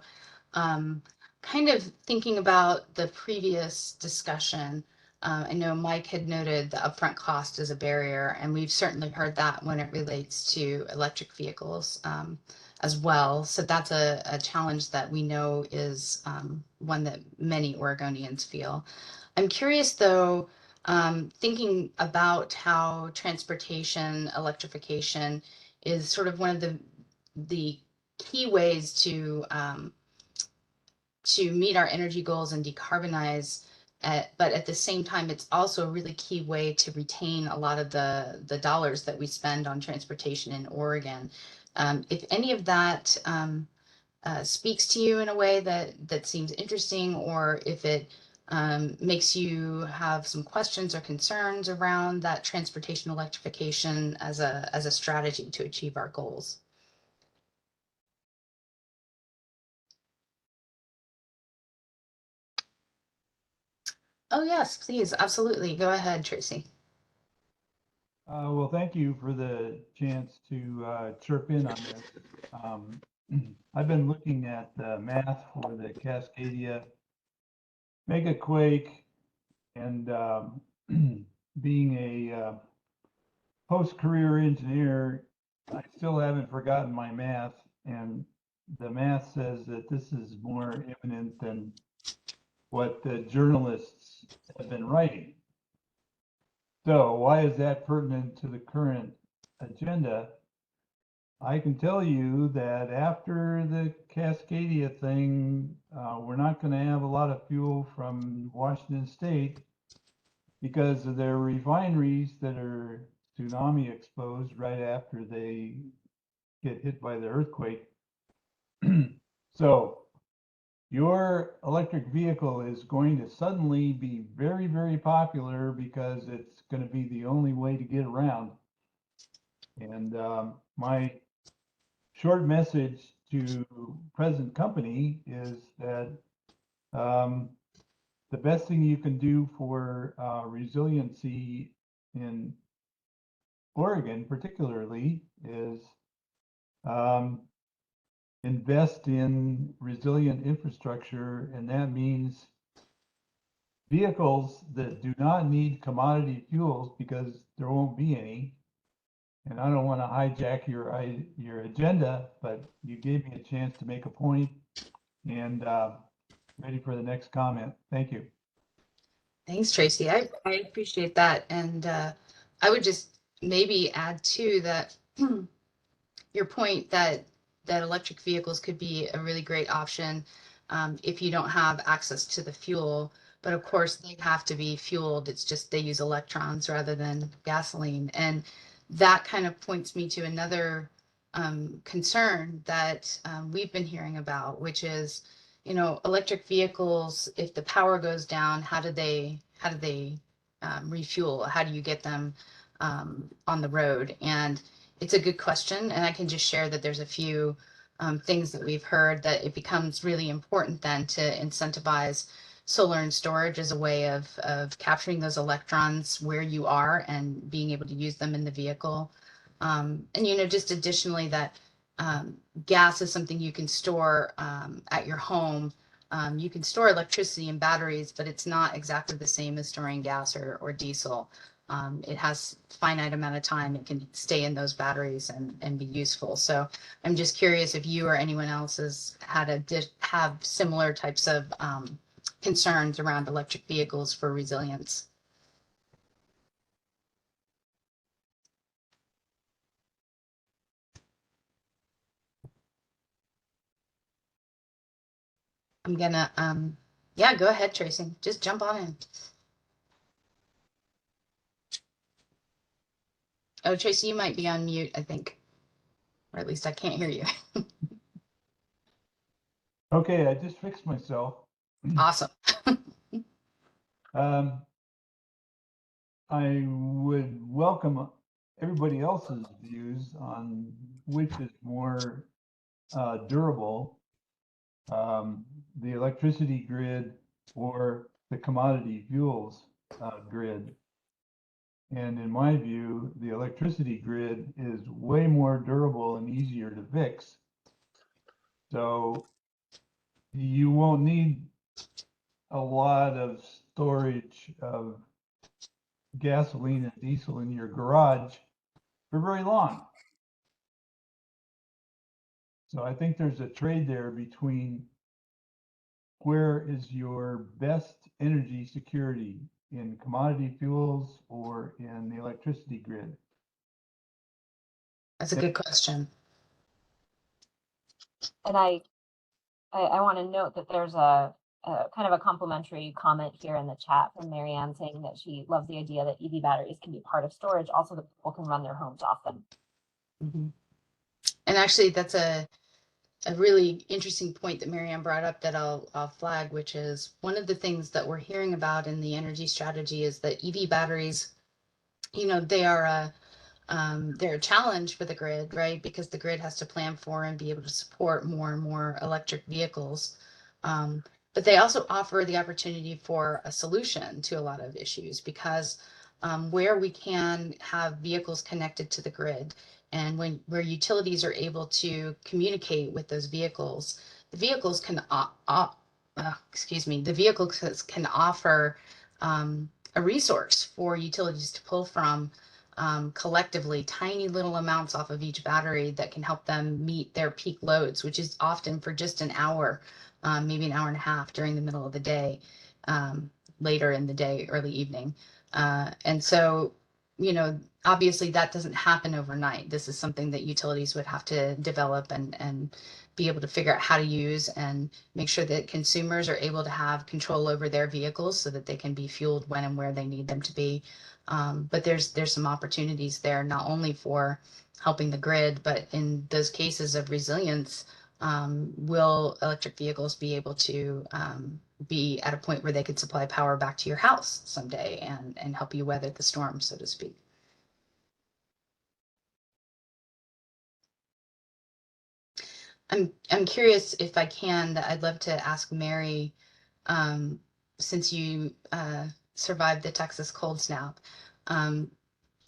kind of thinking about the previous discussion, I know Mike had noted the upfront cost as a barrier, and we've certainly heard that when it relates to electric vehicles as well. So that's a challenge that we know is one that many Oregonians feel. I'm curious though, thinking about how transportation electrification is sort of one of the key ways to meet our energy goals and decarbonize, but at the same time, it's also a really key way to retain a lot of the dollars that we spend on transportation in Oregon. If any of that speaks to you in a way that seems interesting, or if it makes you have some questions or concerns around that transportation electrification as a strategy to achieve our goals. Oh yes, please, absolutely. Go ahead, Tracy. Well, thank you for the chance to chirp in on this. I've been looking at the math for the Cascadia megaquake, and being a post-career engineer, I still haven't forgotten my math, and the math says that this is more imminent than what the journalists have been writing. So why is that pertinent to the current agenda? I can tell you that after the Cascadia thing, we're not going to have a lot of fuel from Washington State because of their refineries that are tsunami exposed right after they get hit by the earthquake. So your electric vehicle is going to suddenly be very, very popular because it's going to be the only way to get around. And my short message to present company is that the best thing you can do for resiliency in Oregon particularly is invest in resilient infrastructure, and that means vehicles that do not need commodity fuels because there won't be any. And I don't want to hijack your agenda, but you gave me a chance to make a point, and ready for the next comment. Thank you. Thanks, Tracy. I appreciate that. And I would just maybe add to that your point that electric vehicles could be a really great option if you don't have access to the fuel. But of course, they have to be fueled. It's just they use electrons rather than gasoline. And that kind of points me to another concern that we've been hearing about, which is, you know, electric vehicles, if the power goes down, how do they refuel? How do you get them on the road? And it's a good question. And I can just share that there's a few things that we've heard that it becomes really important then to incentivize solar and storage as a way of capturing those electrons where you are and being able to use them in the vehicle. And, you know, just additionally that gas is something you can store at your home. You can store electricity in batteries, but it's not exactly the same as storing gas or diesel. It has finite amount of time it can stay in those batteries and be useful. So I'm just curious if you or anyone else has have similar types of concerns around electric vehicles for resilience. I'm gonna, yeah, go ahead, Tracy. Just jump on in. Oh, Tracy, you might be on mute, I think. Or at least I can't hear you. Okay, I just fixed myself. Awesome. I would welcome everybody else's views on which is more durable, the electricity grid or the commodity fuels grid. And in my view, the electricity grid is way more durable and easier to fix. So you won't need a lot of storage of gasoline and diesel in your garage for very long. So I think there's a trade there between where is your best energy security, in commodity fuels or in the electricity grid? That's a good question. And I want to note that there's a kind of a complimentary comment here in the chat from Marianne saying that she loves the idea that EV batteries can be part of storage, also that people can run their homes off them. Mm-hmm. And actually, that's a really interesting point that Marianne brought up that I'll flag, which is one of the things that we're hearing about in the energy strategy is that EV batteries, you know, they're a challenge for the grid, right? Because the grid has to plan for and be able to support more and more electric vehicles. But they also offer the opportunity for a solution to a lot of issues because where we can have vehicles connected to the grid and where utilities are able to communicate with those vehicles, the vehicles can the vehicles can offer a resource for utilities to pull from collectively tiny little amounts off of each battery that can help them meet their peak loads, which is often for just an hour, maybe an hour and a half during the middle of the day, later in the day, early evening. And so, you know, obviously that doesn't happen overnight. This is something that utilities would have to develop and be able to figure out how to use and make sure that consumers are able to have control over their vehicles so that they can be fueled when and where they need them to be. But there's some opportunities there, not only for helping the grid, but in those cases of resilience, will electric vehicles be able to be at a point where they could supply power back to your house someday and help you weather the storm, so to speak? I'm curious if I can, I'd love to ask Mary, since you survived the Texas cold snap,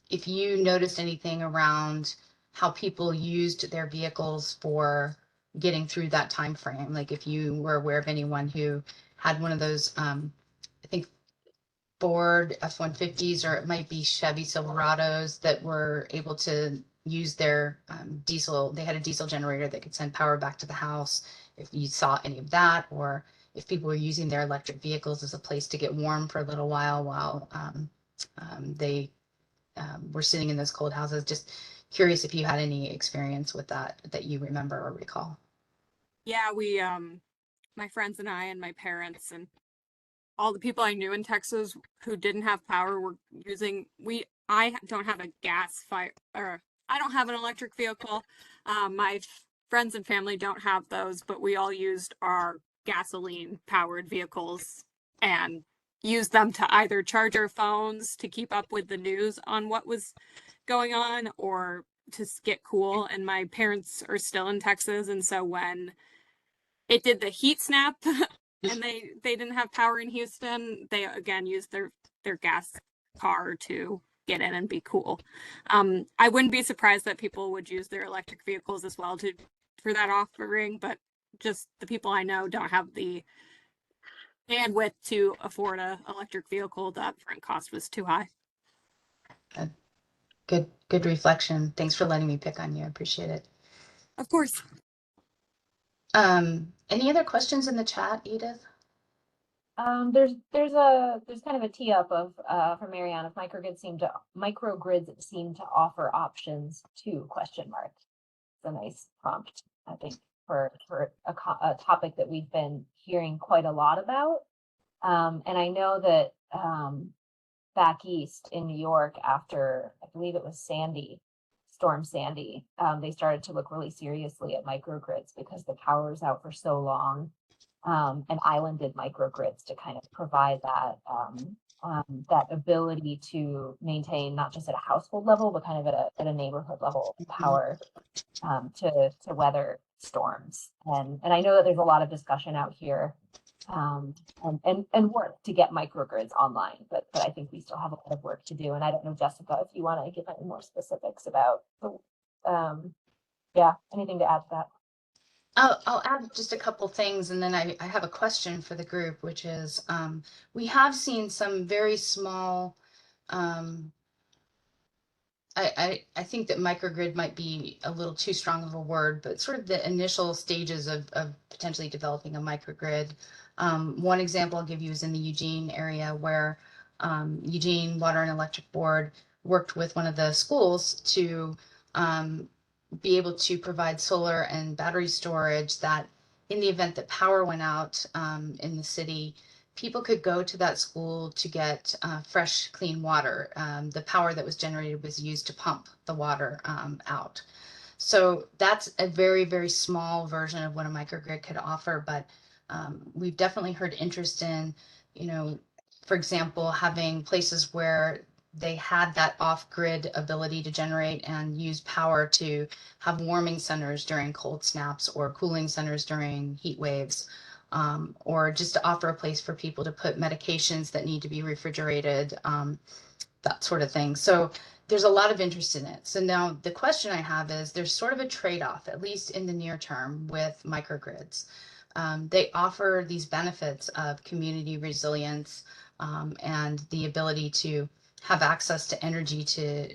if you noticed anything around how people used their vehicles for getting through that time frame. Like if you were aware of anyone who had one of those, I think Ford F-150s, or it might be Chevy Silverados, that were able to use their diesel. They had a diesel generator that could send power back to the house. If you saw any of that, or if people were using their electric vehicles as a place to get warm for a little while they were sitting in those cold houses. Just curious if you had any experience with that you remember or recall. Yeah, we my friends and I and my parents and all the people I knew in Texas who didn't have power were using I don't have a gas fire, or I don't have an electric vehicle. My friends and family don't have those, but we all used our gasoline powered vehicles and used them to either charge our phones to keep up with the news on what was going on, or to get cool. And my parents are still in Texas, and so when it did the heat snap and they didn't have power in Houston, they again used their gas car to get in and be cool. I wouldn't be surprised that people would use their electric vehicles as well for that offering, but just the people I know don't have the bandwidth to afford a electric vehicle. The upfront cost was too high. Good reflection. Thanks for letting me pick on you. I appreciate it. Of course. Any other questions in the chat, Edith? There's kind of a tee up of from Marianne, if microgrids seem to offer options too, question mark. It's a nice prompt, I think, for a topic that we've been hearing quite a lot about. And I know that back east in New York, after I believe it was Storm Sandy, they started to look really seriously at microgrids because the power was out for so long. And islanded microgrids to kind of provide that that ability to maintain not just at a household level, but kind of at a neighborhood level power to weather storms. And I know that there's a lot of discussion out here and work to get microgrids online, but I think we still have a lot of work to do. And I don't know, Jessica, if you want to give any more specifics about anything to add to that. I'll add just a couple things, and then I have a question for the group, which is we have seen some very small, I think that microgrid might be a little too strong of a word, but sort of the initial stages of potentially developing a microgrid. One example I'll give you is in the Eugene area, where Eugene Water and Electric Board worked with one of the schools to be able to provide solar and battery storage, that in the event that power went out in the city, people could go to that school to get fresh, clean water. The power that was generated was used to pump the water out. So that's a very, very small version of what a microgrid could offer, but we've definitely heard interest in, for example, having places where they had that off-grid ability to generate and use power to have warming centers during cold snaps, or cooling centers during heat waves, or just to offer a place for people to put medications that need to be refrigerated, that sort of thing. So there's a lot of interest in it. So now the question I have is, there's sort of a trade-off, at least in the near term, with microgrids. They offer these benefits of community resilience and the ability to have access to energy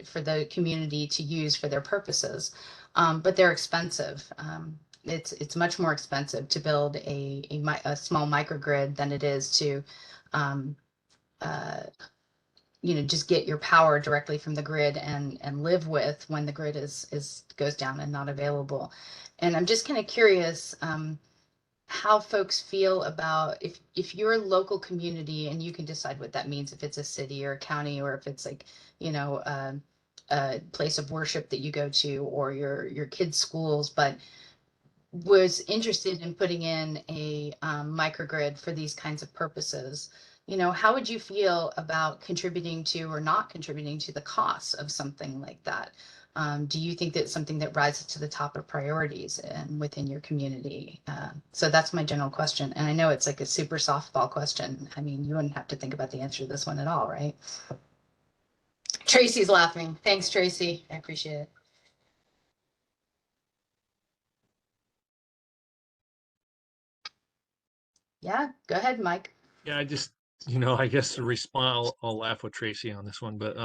for the community to use for their purposes, but they're expensive. It's much more expensive to build a small microgrid than it is to just get your power directly from the grid and live with when the grid goes down and not available. And I'm just kind of curious how folks feel about if your local community, and you can decide what that means, if it's a city or a county, or if it's like, a place of worship that you go to, or your kids' schools, but was interested in putting in a microgrid for these kinds of purposes, you know, how would you feel about contributing to or not contributing to the costs of something like that? Do you think that's something that rises to the top of priorities and within your community? So that's my general question. And I know it's like a super softball question. I mean, you wouldn't have to think about the answer to this one at all, right? Tracy's laughing. Thanks, Tracy. I appreciate it. Yeah, go ahead, Mike. Yeah, I just, I guess the response, I'll laugh with Tracy on this one, but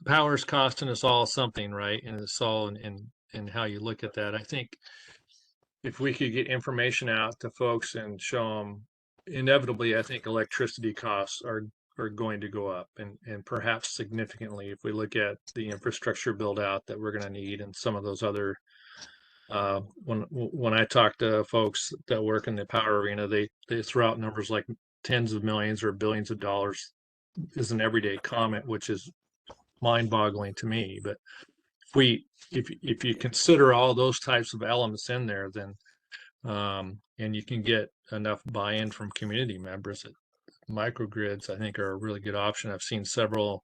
power is costing us all something, right? And it's all in how you look at that. I think if we could get information out to folks and show them, inevitably, I think electricity costs are going to go up and perhaps significantly if we look at the infrastructure build out that we're going to need and some of those other when I talk to folks that work in the power arena, they throw out numbers like tens of millions or billions of dollars is an everyday comment, which is mind-boggling to me. But if you consider all those types of elements in there, then and you can get enough buy-in from community members, microgrids I think are a really good option. I've seen several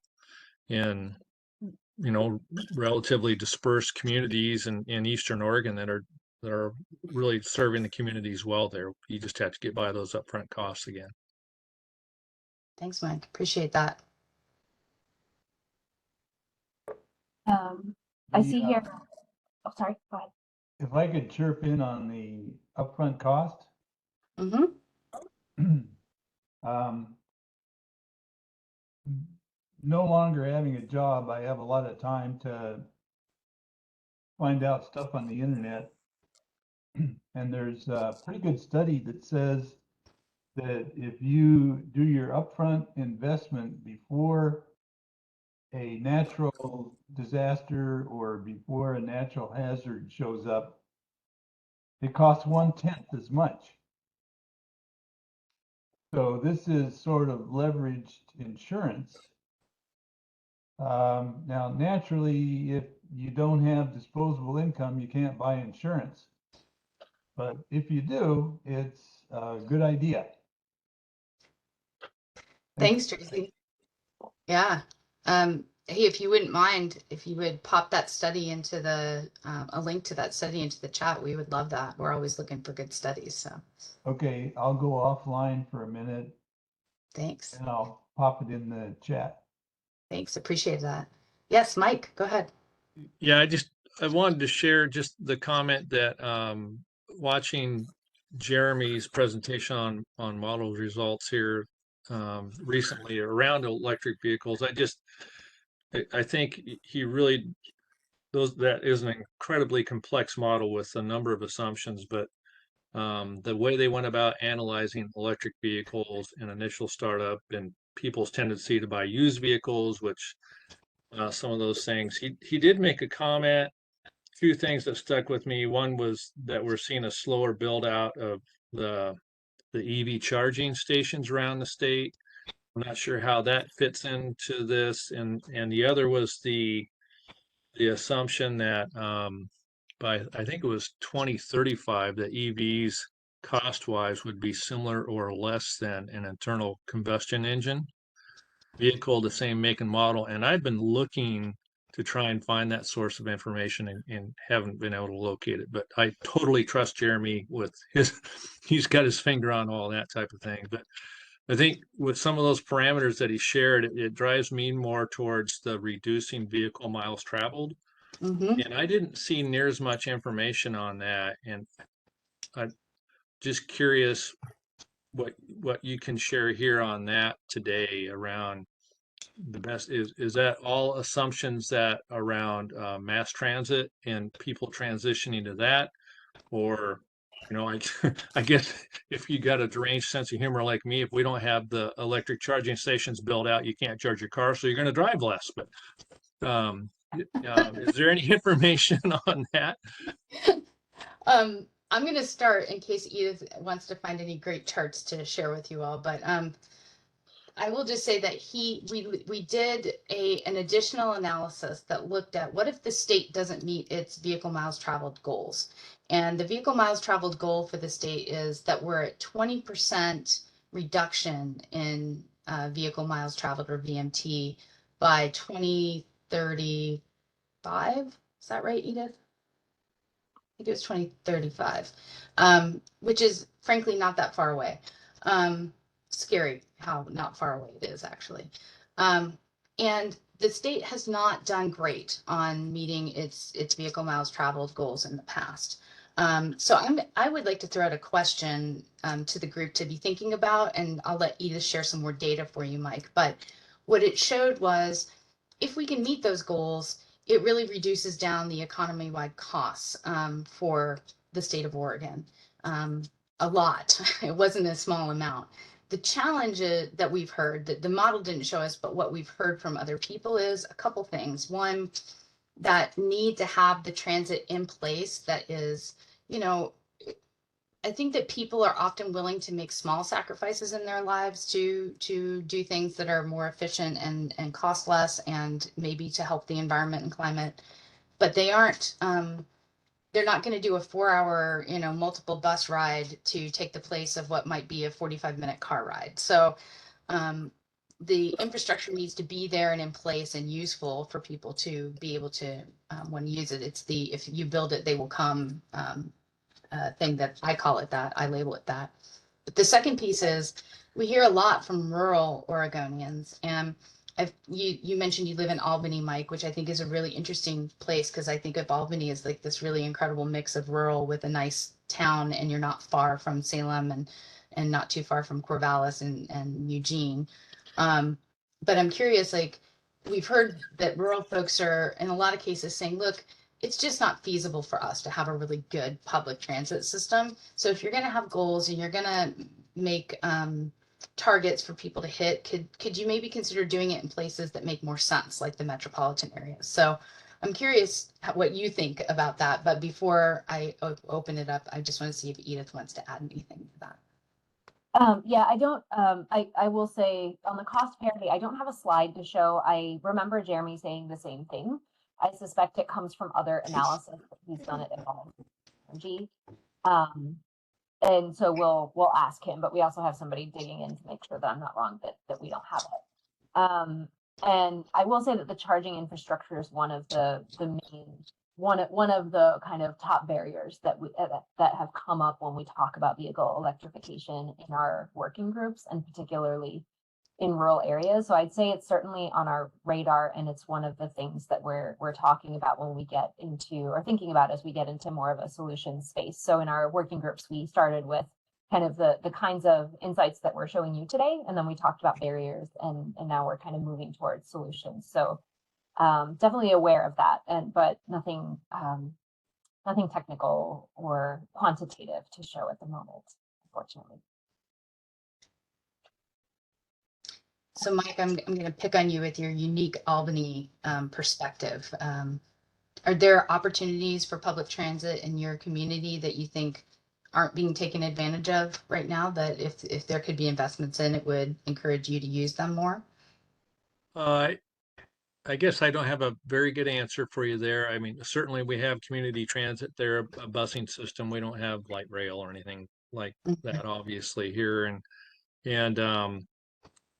in relatively dispersed communities in Eastern Oregon that are really serving the communities well there. You just have to get by those upfront costs again. Thanks, Mike. Appreciate that. I see here. Oh, sorry. Go ahead. If I could chirp in on the upfront cost. Mm-hmm. No longer having a job, I have a lot of time to find out stuff on the internet. And there's a pretty good study that says that if you do your upfront investment before a natural disaster or before a natural hazard shows up, it costs 1/10 as much. So this is sort of leveraged insurance. Now, naturally, if you don't have disposable income, you can't buy insurance. But if you do, it's a good idea. Thanks, Tracy. Yeah. Hey, if you wouldn't mind, if you would pop that study into the a link to that study into the chat, we would love that. We're always looking for good studies. So. Okay, I'll go offline for a minute. Thanks. And I'll pop it in the chat. Thanks. Appreciate that. Yes, Mike, go ahead. Yeah, I wanted to share just the comment that watching Jeremy's presentation on model results here recently around electric vehicles, I think he really that is an incredibly complex model with a number of assumptions, but the way they went about analyzing electric vehicles and initial startup and people's tendency to buy used vehicles, which some of those things, he did make a comment. Few things that stuck with me. One was that we're seeing a slower build out of the EV charging stations around the state. I'm not sure how that fits into this. And the other was the assumption that by I think it was 2035 that EVs cost wise would be similar or less than an internal combustion engine vehicle, the same make and model. And I've been looking to try and find that source of information and haven't been able to locate it. But I totally trust Jeremy with he's got his finger on all that type of thing. But I think with some of those parameters that he shared, it drives me more towards the reducing vehicle miles traveled. Mm-hmm. And I didn't see near as much information on that. And I'm just curious what you can share here on that today around the best is that all assumptions that around mass transit and people transitioning to that, or I guess if you got a deranged sense of humor like me, if we don't have the electric charging stations built out, you can't charge your car, so you're going to drive less. But is there any information on that? I'm going to start in case Edith wants to find any great charts to share with you all, but I will just say that we did an additional analysis that looked at what if the state doesn't meet its vehicle miles traveled goals. And the vehicle miles traveled goal for the state is that we're at 20% reduction in vehicle miles traveled, or VMT, by 2035. Is that right, Edith? I think it was 2035, which is frankly not that far away. Scary how not far away it is, actually. And the state has not done great on meeting its vehicle miles traveled goals in the past. So I would like to throw out a question to the group to be thinking about, and I'll let Edith share some more data for you, Mike. But what it showed was, if we can meet those goals, it really reduces down the economy-wide costs for the state of Oregon a lot. It wasn't a small amount. The challenge that we've heard, that the model didn't show us, but what we've heard from other people, is a couple things. One, that need to have the transit in place that is, I think that people are often willing to make small sacrifices in their lives to do things that are more efficient and cost less, and maybe to help the environment and climate. But they aren't, they're not going to do a 4-hour, multiple bus ride to take the place of what might be a 45-minute car ride. So the infrastructure needs to be there and in place and useful for people to be able to want to use it. It's the, if you build it, they will come thing that I call it that, I label it that. But the second piece is, we hear a lot from rural Oregonians, and you mentioned you live in Albany, Mike, which I think is a really interesting place, because I think of Albany as like this really incredible mix of rural with a nice town, and you're not far from Salem and not too far from Corvallis and Eugene. But I'm curious, like, we've heard that rural folks are in a lot of cases saying, look, it's just not feasible for us to have a really good public transit system. So if you're going to have goals and you're going to make targets for people to hit, could you maybe consider doing it in places that make more sense, like the metropolitan areas? So I'm curious what you think about that. But before I open it up, I just want to see if Edith wants to add anything to that. Yeah, I don't, I will say on the cost parity, I don't have a slide to show. I remember Jeremy saying the same thing. I suspect it comes from other analysis that he's done at Evolve Energy. And so we'll ask him, but we also have somebody digging in to make sure that I'm not wrong, that we don't have it. And I will say that the charging infrastructure is one of the main, one of the kind of top barriers that that have come up when we talk about vehicle electrification in our working groups, and particularly in rural areas. So I'd say it's certainly on our radar, and it's one of the things that we're talking about when we get into, or thinking about as we get into more of a solution space. So in our working groups, we started with kind of the kinds of insights that we're showing you today, and then we talked about barriers, and now we're kind of moving towards solutions. So definitely aware of that, but nothing technical or quantitative to show at the moment, unfortunately. So Mike, I'm going to pick on you with your unique Albany perspective. Are there opportunities for public transit in your community that you think aren't being taken advantage of right now, that if there could be investments in, it would encourage you to use them more? I guess I don't have a very good answer for you there. I mean, certainly we have community transit there, a busing system. We don't have light rail or anything like that, obviously, here. And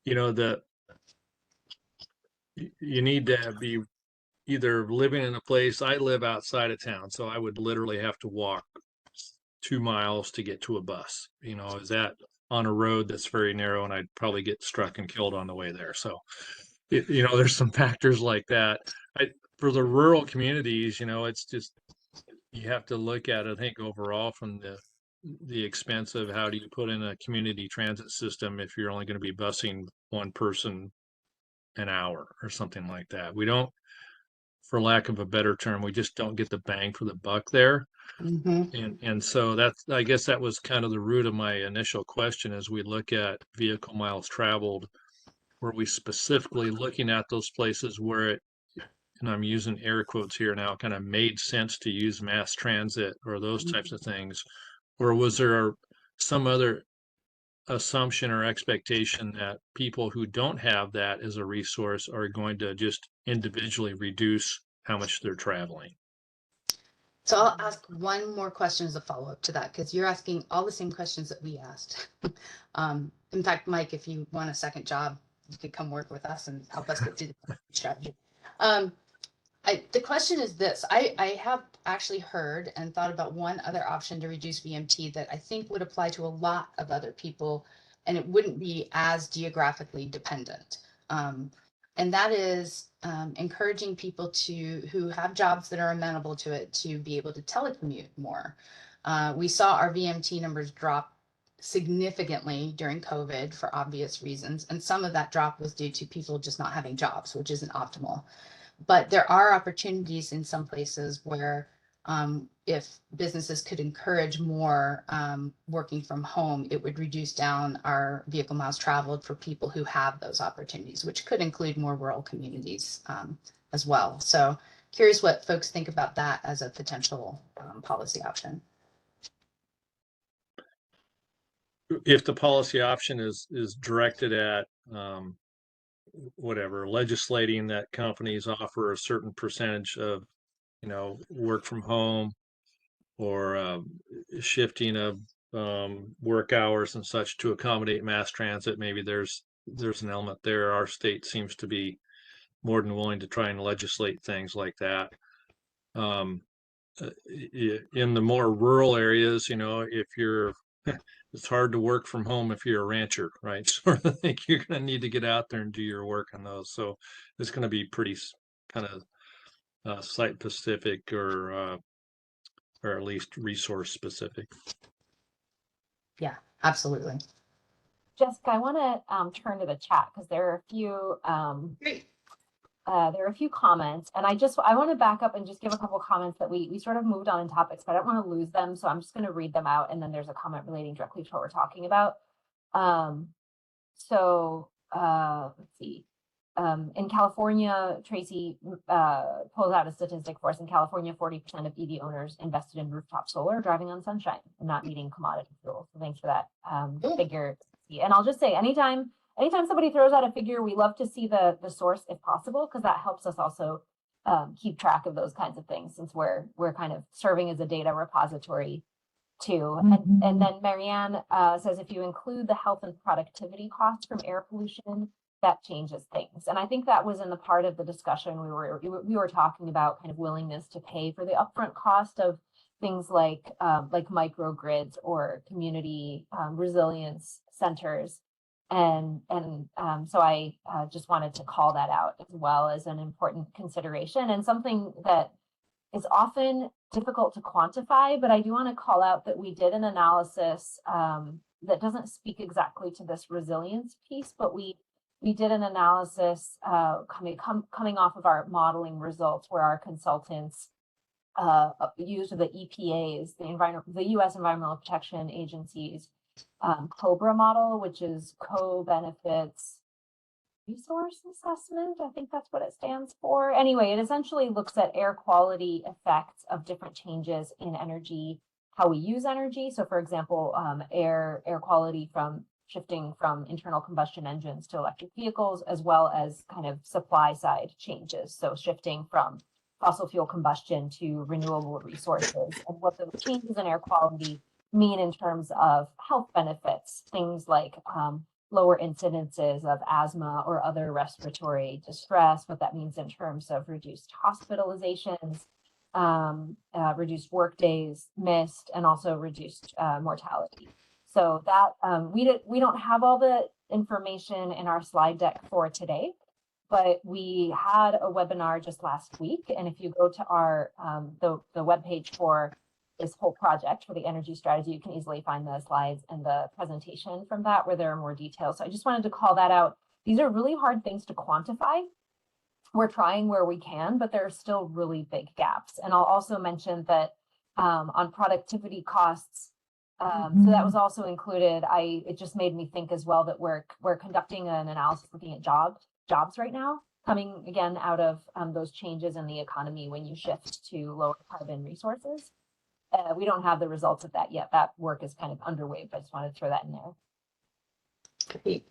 you need to be either living in a place. I live outside of town, so I would literally have to walk 2 miles to get to a bus. Is that on a road that's very narrow, and I'd probably get struck and killed on the way there. So there's some factors like that. For the rural communities, it's just, you have to look at it, I think, overall from the expense of how do you put in a community transit system if you're only going to be busing one person an hour or something like that. We don't, for lack of a better term, we just don't get the bang for the buck there. And so I guess that was kind of the root of my initial question. As we look at vehicle miles traveled, were we specifically looking at those places where it, and I'm using air quotes here now, kind of made sense to use mass transit or those types of things? Or was there some other assumption or expectation that people who don't have that as a resource are going to just individually reduce how much they're traveling. So I'll ask one more question as a follow-up to that, because you're asking all the same questions that we asked. In fact, Mike, if you want a second job, you could come work with us and help us get through the strategy. The question is this: I have actually heard and thought about one other option to reduce VMT that I think would apply to a lot of other people, and it wouldn't be as geographically dependent. And that is encouraging people who have jobs that are amenable to it to be able to telecommute more. We saw our VMT numbers drop significantly during COVID for obvious reasons, and some of that drop was due to people just not having jobs, which isn't optimal. But there are opportunities in some places where if businesses could encourage more working from home, it would reduce down our vehicle miles traveled for people who have those opportunities, which could include more rural communities as well. So curious what folks think about that as a potential policy option. If the policy option is directed at whatever, legislating that companies offer a certain percentage of, work from home, or shifting of work hours and such to accommodate mass transit, maybe there's an element there. Our state seems to be more than willing to try and legislate things like that. In the more rural areas, if you're it's hard to work from home if you're a rancher, right? Sort of think you're going to need to get out there and do your work on those. So it's going to be pretty kind of site specific, or at least resource specific. Yeah, absolutely. Jessica, I want to turn to the chat because there are a few Great. there are a few comments, and I want to back up and just give a couple comments that we sort of moved on in topics, but I don't want to lose them. So I'm just going to read them out. And then there's a comment relating directly to what we're talking about. Let's see. In California, Tracy pulls out a statistic for us. In California, 40% of EV owners invested in rooftop solar, driving on sunshine and not needing commodity fuel. So thanks for that figure. And I'll just say, anytime somebody throws out a figure, we love to see the source if possible, because that helps us also keep track of those kinds of things, since we're kind of serving as a data repository too. And then Marianne says, if you include the health and productivity costs from air pollution, that changes things. And I think that was in the part of the discussion we were talking about, kind of willingness to pay for the upfront cost of things like microgrids or community resilience centers. So I just wanted to call that out as well as an important consideration, and something that is often difficult to quantify. But I do want to call out that we did an analysis that doesn't speak exactly to this resilience piece, but we did an analysis coming off of our modeling results, where our consultants used the EPA's, the U.S. Environmental Protection Agency's COBRA model, which is Co-Benefits Resource Assessment. I think that's what it stands for. Anyway, it essentially looks at air quality effects of different changes in energy, how we use energy. So for example, air quality from shifting from internal combustion engines to electric vehicles, as well as kind of supply side changes. So shifting from fossil fuel combustion to renewable resources, and what those changes in air quality mean in terms of health benefits, things like lower incidences of asthma or other respiratory distress, what that means in terms of reduced hospitalizations, reduced work days missed, and also reduced mortality. So that we don't have all the information in our slide deck for today, but we had a webinar just last week, and if you go to our the webpage for this whole project for the energy strategy, you can easily find the slides and the presentation from that, where there are more details. So I just wanted to call that out. These are really hard things to quantify. We're trying where we can, but there are still really big gaps. And I'll also mention that on productivity costs, so that was also included. It just made me think as well that we're conducting an analysis looking at jobs right now, coming again out of those changes in the economy when you shift to lower carbon resources. We don't have the results of that yet. That work is kind of underway, but I just wanted to throw that in there. Great.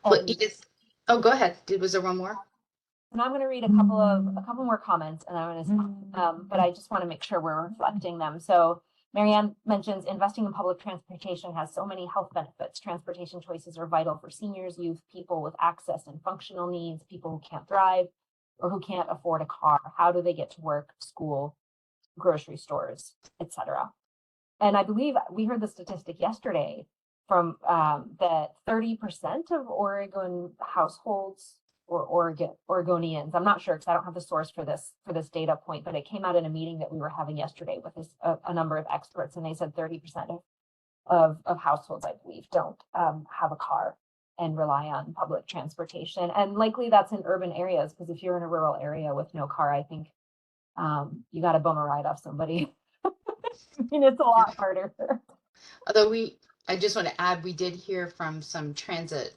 Well, And, Edith, oh, go ahead. Was there one more? and I'm going to read a couple more comments, and I'm going to but I just want to make sure we're reflecting them. So Marianne mentions investing in public transportation has so many health benefits. Transportation choices are vital for seniors, youth, people with access and functional needs, people who can't drive or who can't afford a car. How do they get to work, school, grocery stores, etc.? And I believe we heard the statistic yesterday from that 30% of Oregon households or Oregonians, I'm not sure because I don't have the source for this data point, but it came out in a meeting that we were having yesterday with a number of experts, and they said 30% of households, I believe, don't have a car and rely on public transportation. And likely that's in urban areas, because if you're in a rural area with no car, I think you got to bum a ride off somebody. I mean, it's a lot harder. Although I just want to add, we did hear from some transit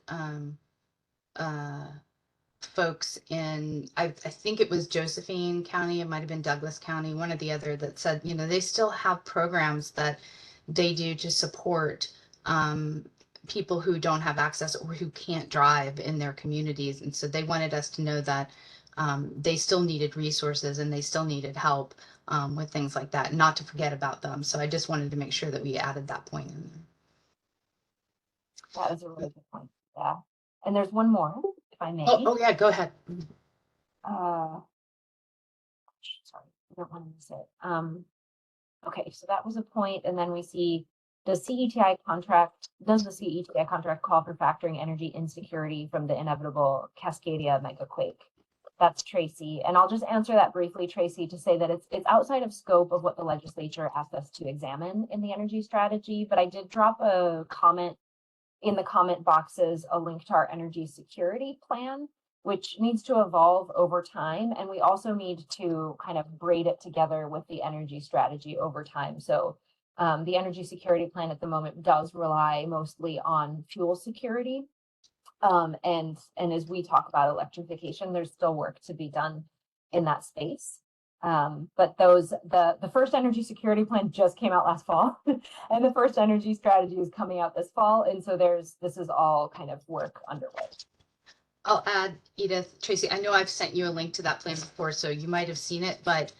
folks in, I think it was Josephine County, it might have been Douglas County, one or the other, that said, they still have programs that they do to support people who don't have access or who can't drive in their communities. And so they wanted us to know that they still needed resources and they still needed help with things like that, not to forget about them. So I just wanted to make sure that we added that point in there. That is a really good point. Yeah. And there's one more, if I may. Oh yeah, go ahead. Sorry, I don't want to miss it. Okay, so that was a point, and then we see, does the CETI contract call for factoring energy insecurity from the inevitable Cascadia megaquake? That's Tracy, and I'll just answer that briefly, Tracy, to say that it's outside of scope of what the legislature asked us to examine in the energy strategy, but I did drop a comment in the comment boxes, a link to our energy security plan, which needs to evolve over time. And we also need to kind of braid it together with the energy strategy over time. So the energy security plan at the moment does rely mostly on fuel security. And as we talk about electrification, there's still work to be done in that space. But the first energy security plan just came out last fall, and the first energy strategy is coming out this fall. And so this is all kind of work underway. I'll add, Edith, Tracy, I know I've sent you a link to that plan before, so you might have seen it, but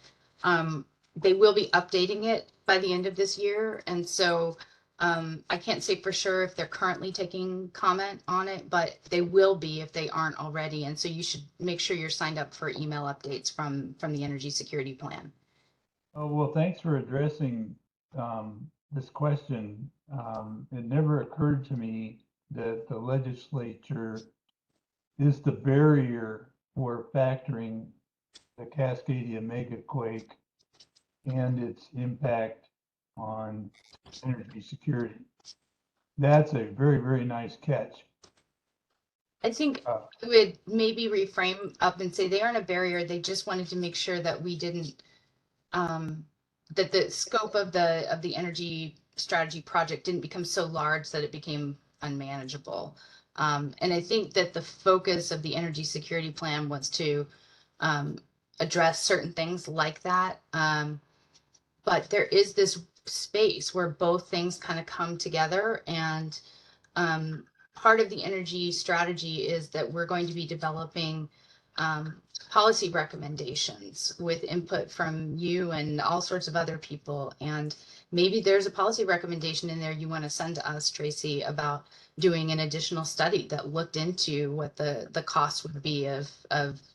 they will be updating it by the end of this year. And so I can't say for sure if they're currently taking comment on it, but they will be if they aren't already. And so you should make sure you're signed up for email updates from the energy security plan. Oh, well, thanks for addressing this question. It never occurred to me that the legislature is the barrier for factoring the Cascadia megaquake and its impact on energy security. That's a very, very nice catch. I think we would maybe reframe up and say they aren't a barrier. They just wanted to make sure that we didn't, that the scope of the energy strategy project didn't become so large that it became unmanageable. And I think that the focus of the energy security plan was to address certain things like that. But there is this space where both things kind of come together. And part of the energy strategy is that we're going to be developing policy recommendations with input from you and all sorts of other people. And maybe there's a policy recommendation in there you want to send to us, Tracy, about doing an additional study that looked into what the cost would be of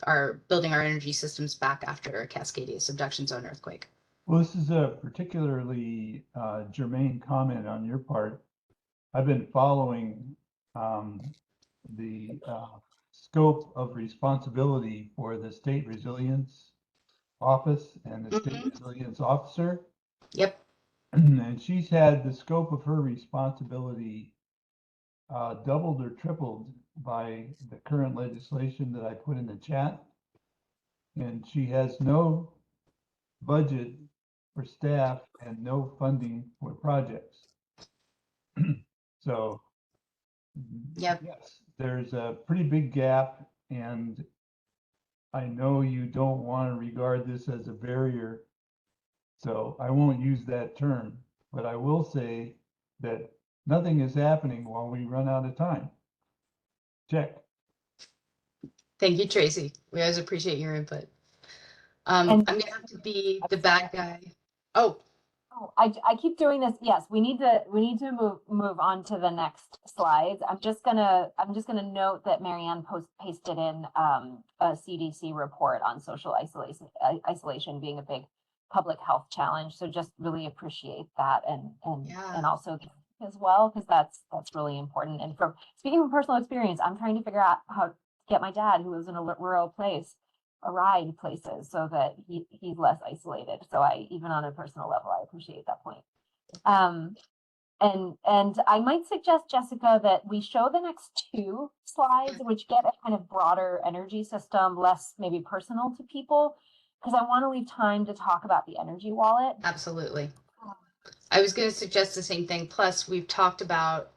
our building our energy systems back after a Cascadia subduction zone earthquake. Well, this is a particularly germane comment on your part. I've been following the scope of responsibility for the State Resilience Office and the State Resilience Officer. Yep. And she's had the scope of her responsibility doubled or tripled by the current legislation that I put in the chat. And she has no budget for staff and no funding for projects. So Yep. yes, there's a pretty big gap, and I know you don't want to regard this as a barrier, so I won't use that term, but I will say that nothing is happening while we run out of time. Check. Thank you, Tracy. We always appreciate your input. And- I'm gonna have to be the bad guy. Oh, Oh, I keep doing this. Yes, we need to move on to the next slides. I'm just gonna note that Marianne pasted in a CDC report on social isolation being a big public health challenge. So just really appreciate that and Yeah. also as well, because that's really important. And from speaking from personal experience, I'm trying to figure out how to get my dad, who lives in a rural place, a ride places so that he's less isolated. So I, even on a personal level, I appreciate that point. And I might suggest, Jessica, that we show the next two slides, which get a kind of broader energy system, less maybe personal to people, because I want to leave time to talk about the energy wallet. absolutely. I was gonna suggest the same thing. Plus, we've talked about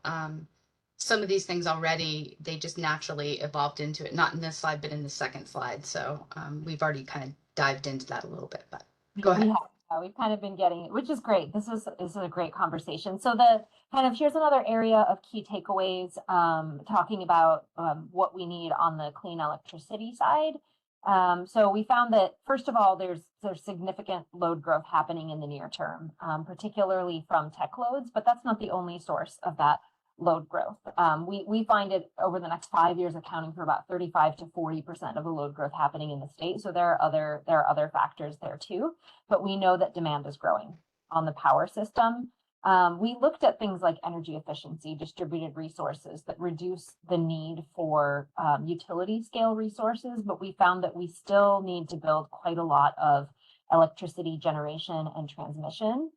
some of these things already. They just naturally evolved into it, not in this slide, but in the second slide. So we've already kind of dived into that a little bit, but go ahead. We've kind of been getting it, which is great. This is a great conversation. So the kind of, here's another area of key takeaways, talking about what we need on the clean electricity side. So we found that, first of all, there's significant load growth happening in the near term, particularly from tech loads, but that's not the only source of that load growth. We find it over the next 5 years accounting for about 35 to 40% of the load growth happening in the state. So there are other factors there too, but we know that demand is growing on the power system. We looked at things like energy efficiency, distributed resources that reduce the need for utility scale resources, but we found that we still need to build quite a lot of electricity generation and transmission.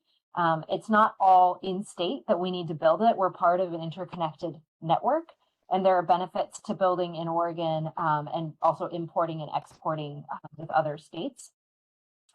It's not all in state that we need to build it. We're part of an interconnected network, and there are benefits to building in Oregon and also importing and exporting with other states.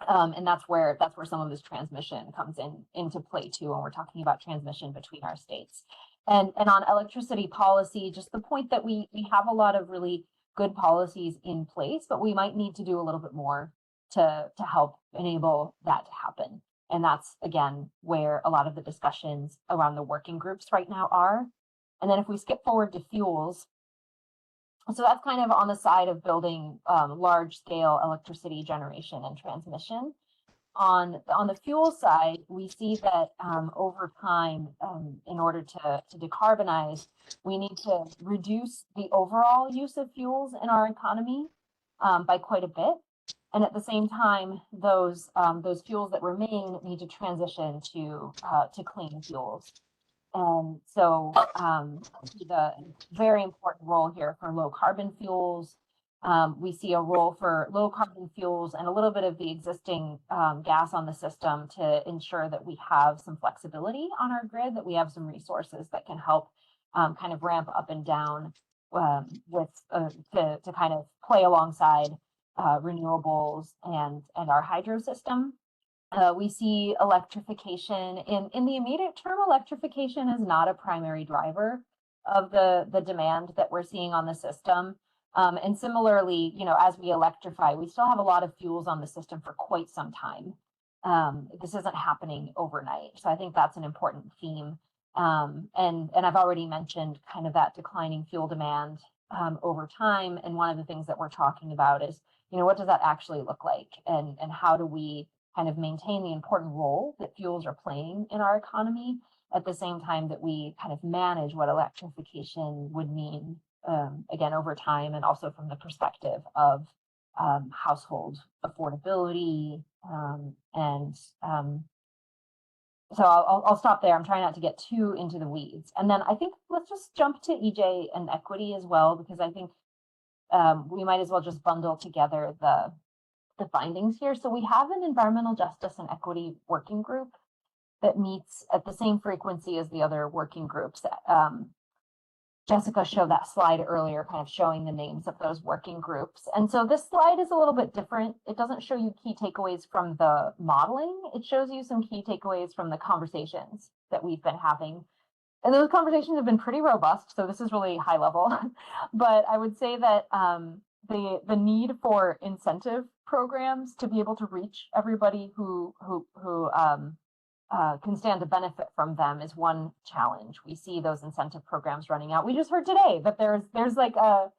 And that's where some of this transmission comes into play too, when we're talking about transmission between our states. And on electricity policy, just the point that we have a lot of really good policies in place, but we might need to do a little bit more to help enable that to happen. And that's, again, where a lot of the discussions around the working groups right now are. And then if we skip forward to fuels, so that's kind of on the side of building large scale electricity generation and transmission. On the fuel side, we see that over time, in order to decarbonize, we need to reduce the overall use of fuels in our economy by quite a bit. And at the same time, those fuels that remain need to transition to clean fuels. And so the very important role here for low carbon fuels. We see a role for low carbon fuels and a little bit of the existing gas on the system to ensure that we have some flexibility on our grid, that we have some resources that can help kind of ramp up and down to kind of play alongside renewables and our hydro system. We see electrification in the immediate term. Electrification is not a primary driver of the demand that we're seeing on the system. And similarly, as we electrify, we still have a lot of fuels on the system for quite some time. This isn't happening overnight. So I think that's an important theme. And I've already mentioned kind of that declining fuel demand over time. And one of the things that we're talking about is, what does that actually look like? And how do we kind of maintain the important role that fuels are playing in our economy at the same time that we kind of manage what electrification would mean, again, over time, and also from the perspective of household affordability. So I'll stop there. I'm trying not to get too into the weeds. And then I think let's just jump to EJ and equity as well, because I think we might as well just bundle together the findings here. So we have an environmental justice and equity working group that meets at the same frequency as the other working groups. Jessica showed that slide earlier, kind of showing the names of those working groups. And so this slide is a little bit different. It doesn't show you key takeaways from the modeling. It shows you some key takeaways from the conversations that we've been having. And those conversations have been pretty robust. So this is really high level. But I would say that the need for incentive programs to be able to reach everybody who can stand to benefit from them is one challenge. We see those incentive programs running out. We just heard today that there's a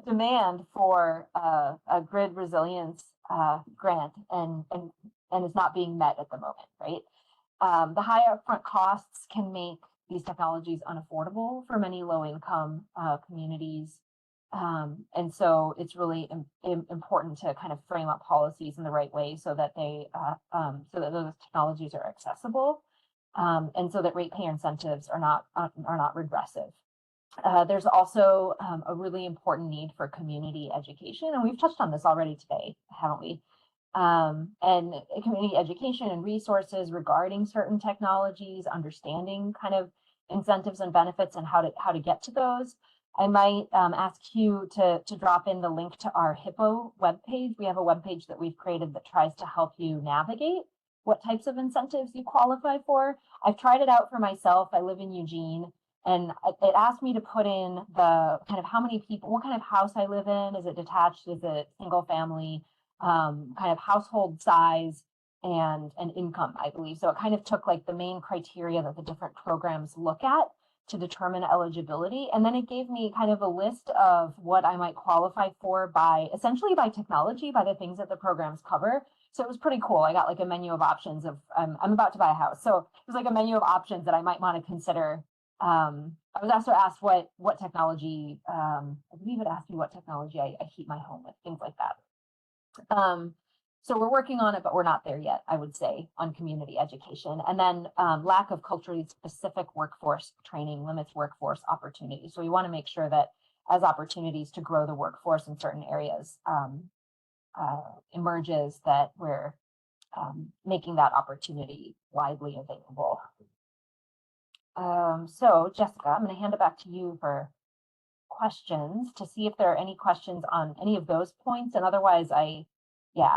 demand for a grid resilience grant, and it's not being met at the moment, right? The high upfront costs can make these technologies unaffordable for many low-income communities. And so it's really important to kind of frame up policies in the right way so that those technologies are accessible, and so that ratepayer incentives are not regressive. There's also a really important need for community education, and we've touched on this already today, haven't we? And community education and resources regarding certain technologies, understanding kind of incentives and benefits and how to get to those. I might ask you to drop in the link to our HIPPO webpage. We have a webpage that we've created that tries to help you navigate what types of incentives you qualify for. I've tried it out for myself. I live in Eugene, and it asked me to put in the kind of how many people, what kind of house I live in. Is it detached? Is it single family? Kind of household size and income, I believe. So it kind of took like the main criteria that the different programs look at to determine eligibility. And then it gave me kind of a list of what I might qualify for essentially by technology, by the things that the programs cover. So it was pretty cool. I got like a menu of options of, I'm about to buy a house. So it was like a menu of options that I might want to consider. I was also asked what technology, I believe it asked me what technology I heat my home with, things like that. So we're working on it, but we're not there yet, I would say, on community education. And then lack of culturally specific workforce training limits workforce opportunities. So we want to make sure that as opportunities to grow the workforce in certain areas emerges, that we're making that opportunity widely available. So Jessica, I'm going to hand it back to you for questions to see if there are any questions on any of those points. And otherwise, I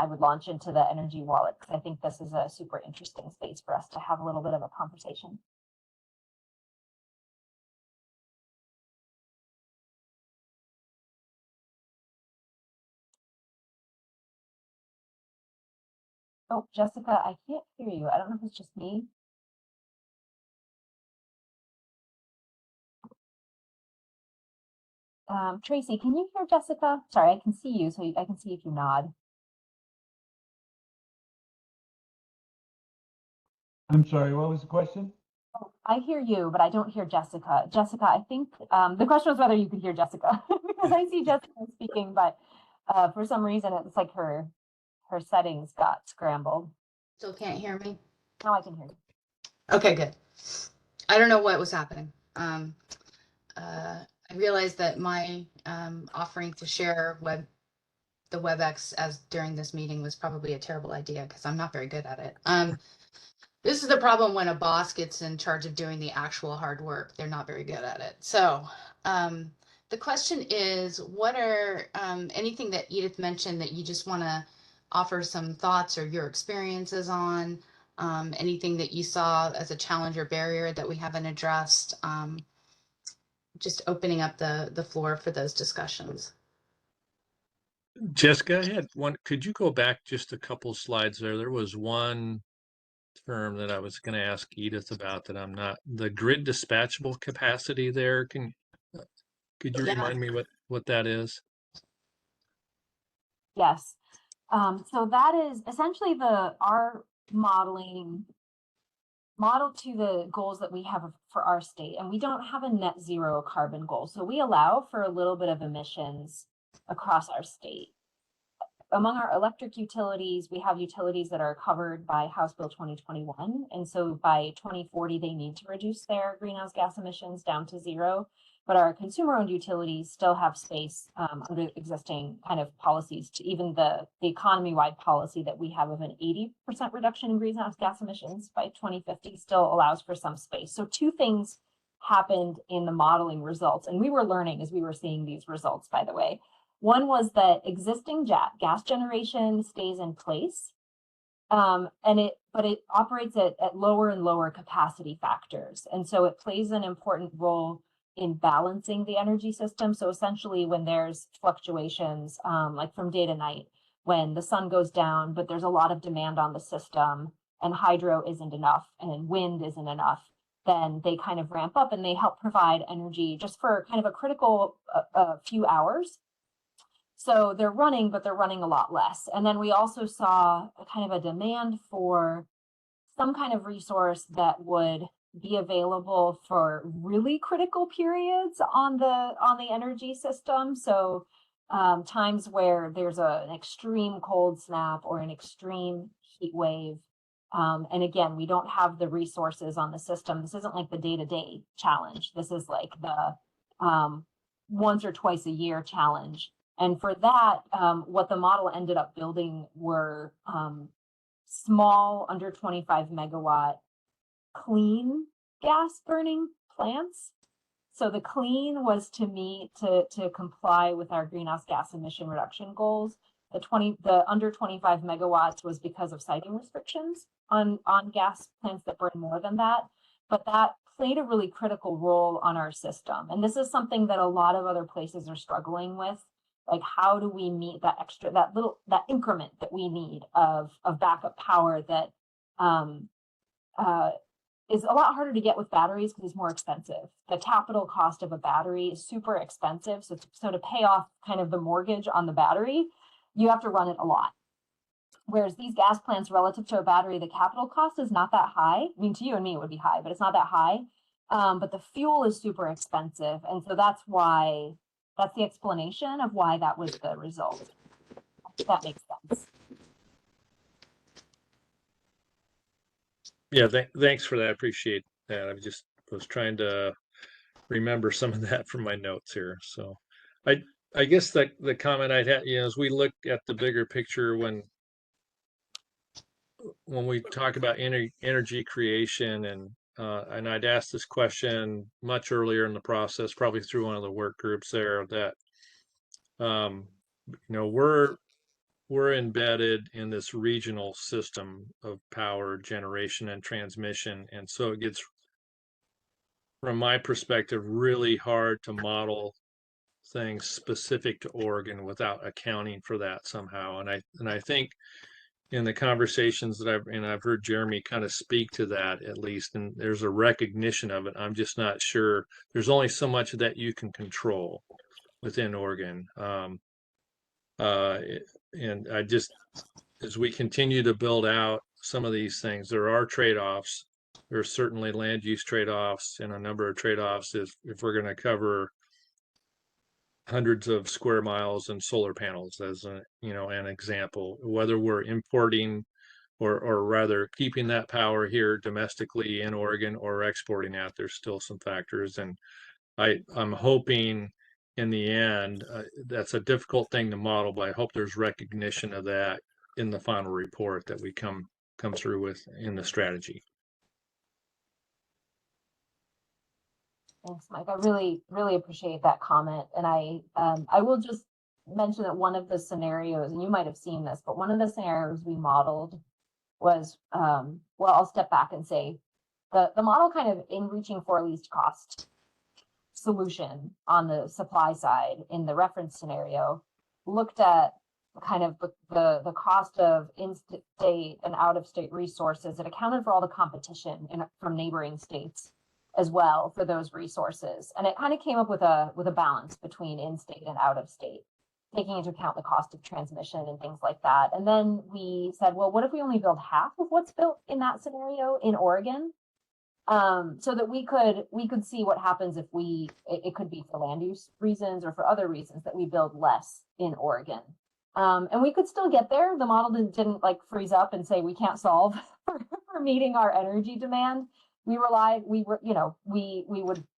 would launch into the energy wallet, because I think this is a super interesting space for us to have a little bit of a conversation. Oh, Jessica, I can't hear you. I don't know if it's just me. Tracy, can you hear Jessica? Sorry, I can see you, so I can see if you nod. I'm sorry, what was the question? Oh, I hear you, but I don't hear Jessica. Jessica, I think the question was whether you could hear Jessica, because I see Jessica speaking, but for some reason it's like her settings got scrambled. Still can't hear me? Now I can hear you. Okay, good. I don't know what was happening. I realized that my offering to share the WebEx as during this meeting was probably a terrible idea, because I'm not very good at it. This is the problem when a boss gets in charge of doing the actual hard work. They're not very good at it. So the question is, what are anything that Edith mentioned that you just want to offer some thoughts or your experiences on? Anything that you saw as a challenge or barrier that we haven't addressed? Just opening up the floor for those discussions. Jessica, I had one. Could you go back just a couple slides there? There was one term that I was going to ask Edith about that I'm not, the grid dispatchable capacity there. Could you remind me what that is? Yes. So that is essentially our model to the goals that we have for our state. And we don't have a net zero carbon goal. So we allow for a little bit of emissions across our state. Among our electric utilities, we have utilities that are covered by House Bill 2021. And so by 2040, they need to reduce their greenhouse gas emissions down to zero. But our consumer-owned utilities still have space under existing kind of policies to even the economy-wide policy that we have of an 80% reduction in greenhouse gas emissions by 2050 still allows for some space. So two things happened in the modeling results, and we were learning as we were seeing these results, by the way. One was that existing gas generation stays in place, but it operates at lower and lower capacity factors. And so it plays an important role in balancing the energy system. So essentially when there's fluctuations, like from day to night, when the sun goes down, but there's a lot of demand on the system, and hydro isn't enough and wind isn't enough, then they kind of ramp up and they help provide energy just for kind of a critical few hours. So they're running, but they're running a lot less. And then we also saw a kind of a demand for some kind of resource that would be available for really critical periods on the energy system. So times where there's an extreme cold snap or an extreme heat wave. And again, we don't have the resources on the system. This isn't like the day-to-day challenge. This is like the once or twice a year challenge. And for that, what the model ended up building were small, under 25 megawatt, clean gas burning plants. So the clean was to comply with our greenhouse gas emission reduction goals. The under 25 megawatts was because of siting restrictions on gas plants that burn more than that. But that played a really critical role on our system. And this is something that a lot of other places are struggling with. Like, how do we meet that that increment that we need of backup power that is a lot harder to get with batteries because it's more expensive. The capital cost of a battery is super expensive. So to pay off kind of the mortgage on the battery, you have to run it a lot. Whereas these gas plants, relative to a battery, the capital cost is not that high. I mean, to you and me, it would be high, but it's not that high. But the fuel is super expensive. And so that's the explanation of why that was the result. If that makes sense. Yeah, thanks for that. I appreciate that. I was trying to remember some of that from my notes here. So I guess the comment I'd had, as we look at the bigger picture when we talk about energy creation, and I'd asked this question much earlier in the process, probably through one of the work groups there, that we're embedded in this regional system of power generation and transmission, and so it gets, from my perspective, really hard to model things specific to Oregon without accounting for that somehow. And I think in the conversations that I've heard Jeremy kind of speak to that, at least, and there's a recognition of it. I'm just not sure. There's only so much that you can control within Oregon. And as we continue to build out some of these things, there are trade-offs. There are certainly land use trade-offs, and a number of trade-offs if we're going to cover hundreds of square miles and solar panels, as an example, whether we're importing or rather keeping that power here domestically in Oregon or exporting out. There's still some factors, and I'm hoping in the end, that's a difficult thing to model, but I hope there's recognition of that in the final report that we come through with in the strategy. Thanks, Mike. I really, really appreciate that comment. And I will just mention that one of the scenarios, and you might have seen this, but one of the scenarios we modeled was, well, I'll step back and say the model kind of, in reaching for least cost solution on the supply side in the reference scenario, looked at kind of the cost of in-state and out-of-state resources. It accounted for all the competition from neighboring states as well for those resources. And it kind of came up with a balance between in-state and out-of-state, taking into account the cost of transmission and things like that. And then we said, well, what if we only build half of what's built in that scenario in Oregon? So that we could see what happens if it could be for land use reasons or for other reasons that we build less in Oregon. And we could still get there. The model didn't like freeze up and say we can't solve for meeting our energy demand. We would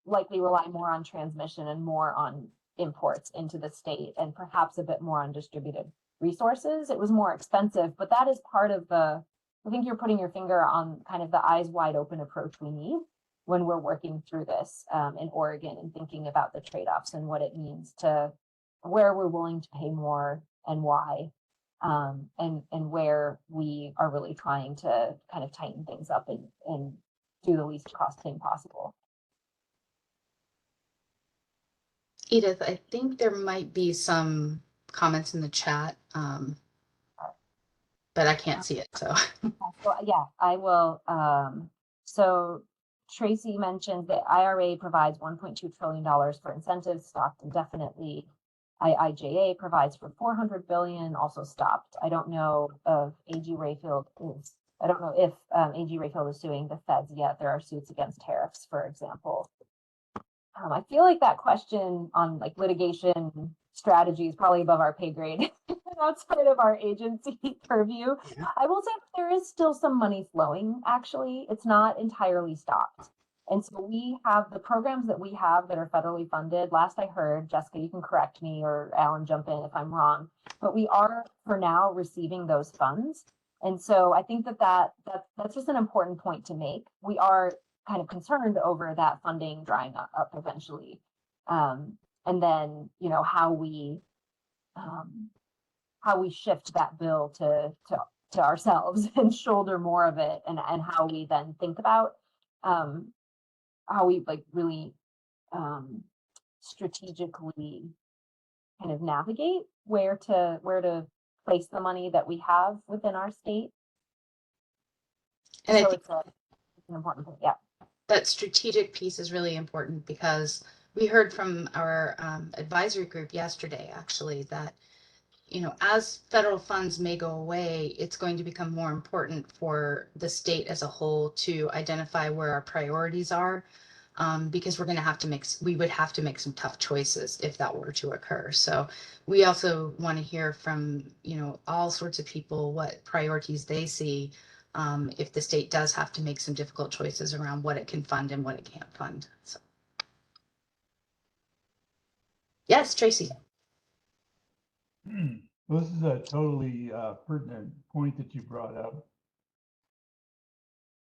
likely rely more on transmission and more on imports into the state, and perhaps a bit more on distributed resources. It was more expensive, but that is part of I think you're putting your finger on kind of the eyes wide open approach we need when we're working through this in Oregon and thinking about the trade-offs and what it means to where we're willing to pay more and why, and where we are really trying to kind of tighten things up and do the least cost thing possible. Edith, I think there might be some comments in the chat. but I can't see it. So Well, yeah, I will. So Tracy mentioned that IRA provides $1.2 trillion for incentives, stopped indefinitely. IIJA provides for 400 billion, also stopped. I don't know if AG Rayfield is, I don't know if AG Rayfield is suing the feds yet. There are suits against tariffs, for example. I feel like that question on like litigation strategy is probably above our pay grade outside of our agency purview. I will say there is still some money flowing, actually. It's not entirely stopped. And so we have the programs that we have that are federally funded. Last I heard, Jessica, you can correct me, or Alan, jump in if I'm wrong, but we are for now receiving those funds. And so I think that's just an important point to make. We are kind of concerned over that funding drying up eventually. And then, you know, how we shift that bill to ourselves and shoulder more of it, and how we then think about how we like really strategically kind of navigate where to place the money that we have within our state. and So I think it's an important thing. Yeah. that strategic piece is really important, because we heard from our advisory group yesterday, actually, that, you know, as federal funds may go away, it's going to become more important for the state as a whole to identify where our priorities are, because we would have to make some tough choices if that were to occur. So we also want to hear from, you know, all sorts of people what priorities they see, if the state does have to make some difficult choices around what it can fund and what it can't fund. So. Yes, Tracy. Well, this is a totally pertinent point that you brought up.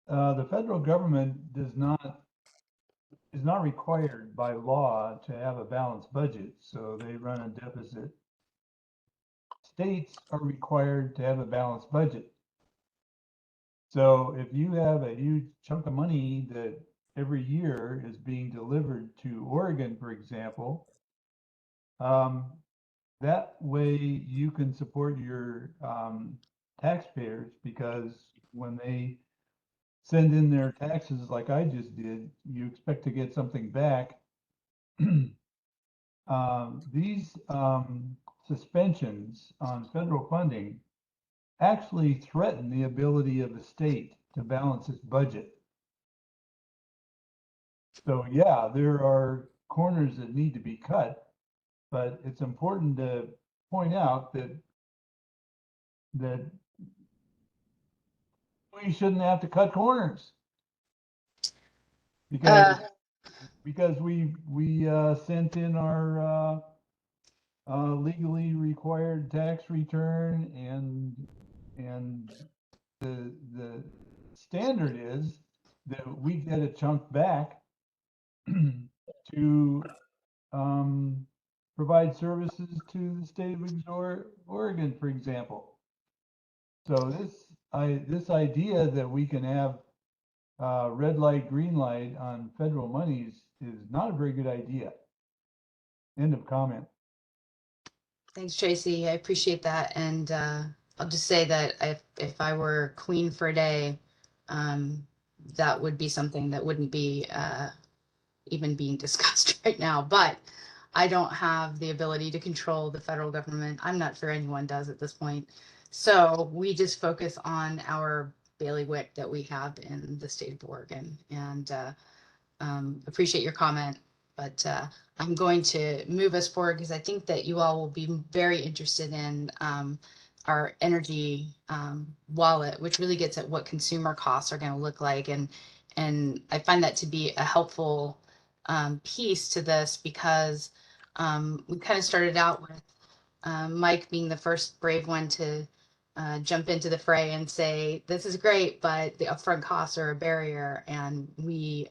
The federal government is not required by law to have a balanced budget, so they run a deficit. States are required to have a balanced budget. So if you have a huge chunk of money that every year is being delivered to Oregon, for example, that way you can support your taxpayers, because when they send in their taxes like I just did, you expect to get something back. These suspensions on federal funding actually threaten the ability of the state to balance its budget. So yeah, there are corners that need to be cut, but it's important to point out that we shouldn't have to cut corners, because we sent in our legally required tax return, and the standard is that we get a chunk back to provide services to the state of Oregon, for example. So this idea that we can have red light, green light on federal monies is not a very good idea. End of comment. Thanks, Tracy. I appreciate that. And I'll just say that if I were queen for a day, that would be something that wouldn't be even being discussed right now. But I don't have the ability to control the federal government. I'm not sure anyone does at this point. So we just focus on our bailiwick that we have in the state of Oregon. And appreciate your comment. But I'm going to move us forward, because I think that you all will be very interested in our energy wallet, which really gets at what consumer costs are going to look like. And I find that to be a helpful piece to this, because we kind of started out with Mike being the first brave one to jump into the fray and say, this is great, but the upfront costs are a barrier. And we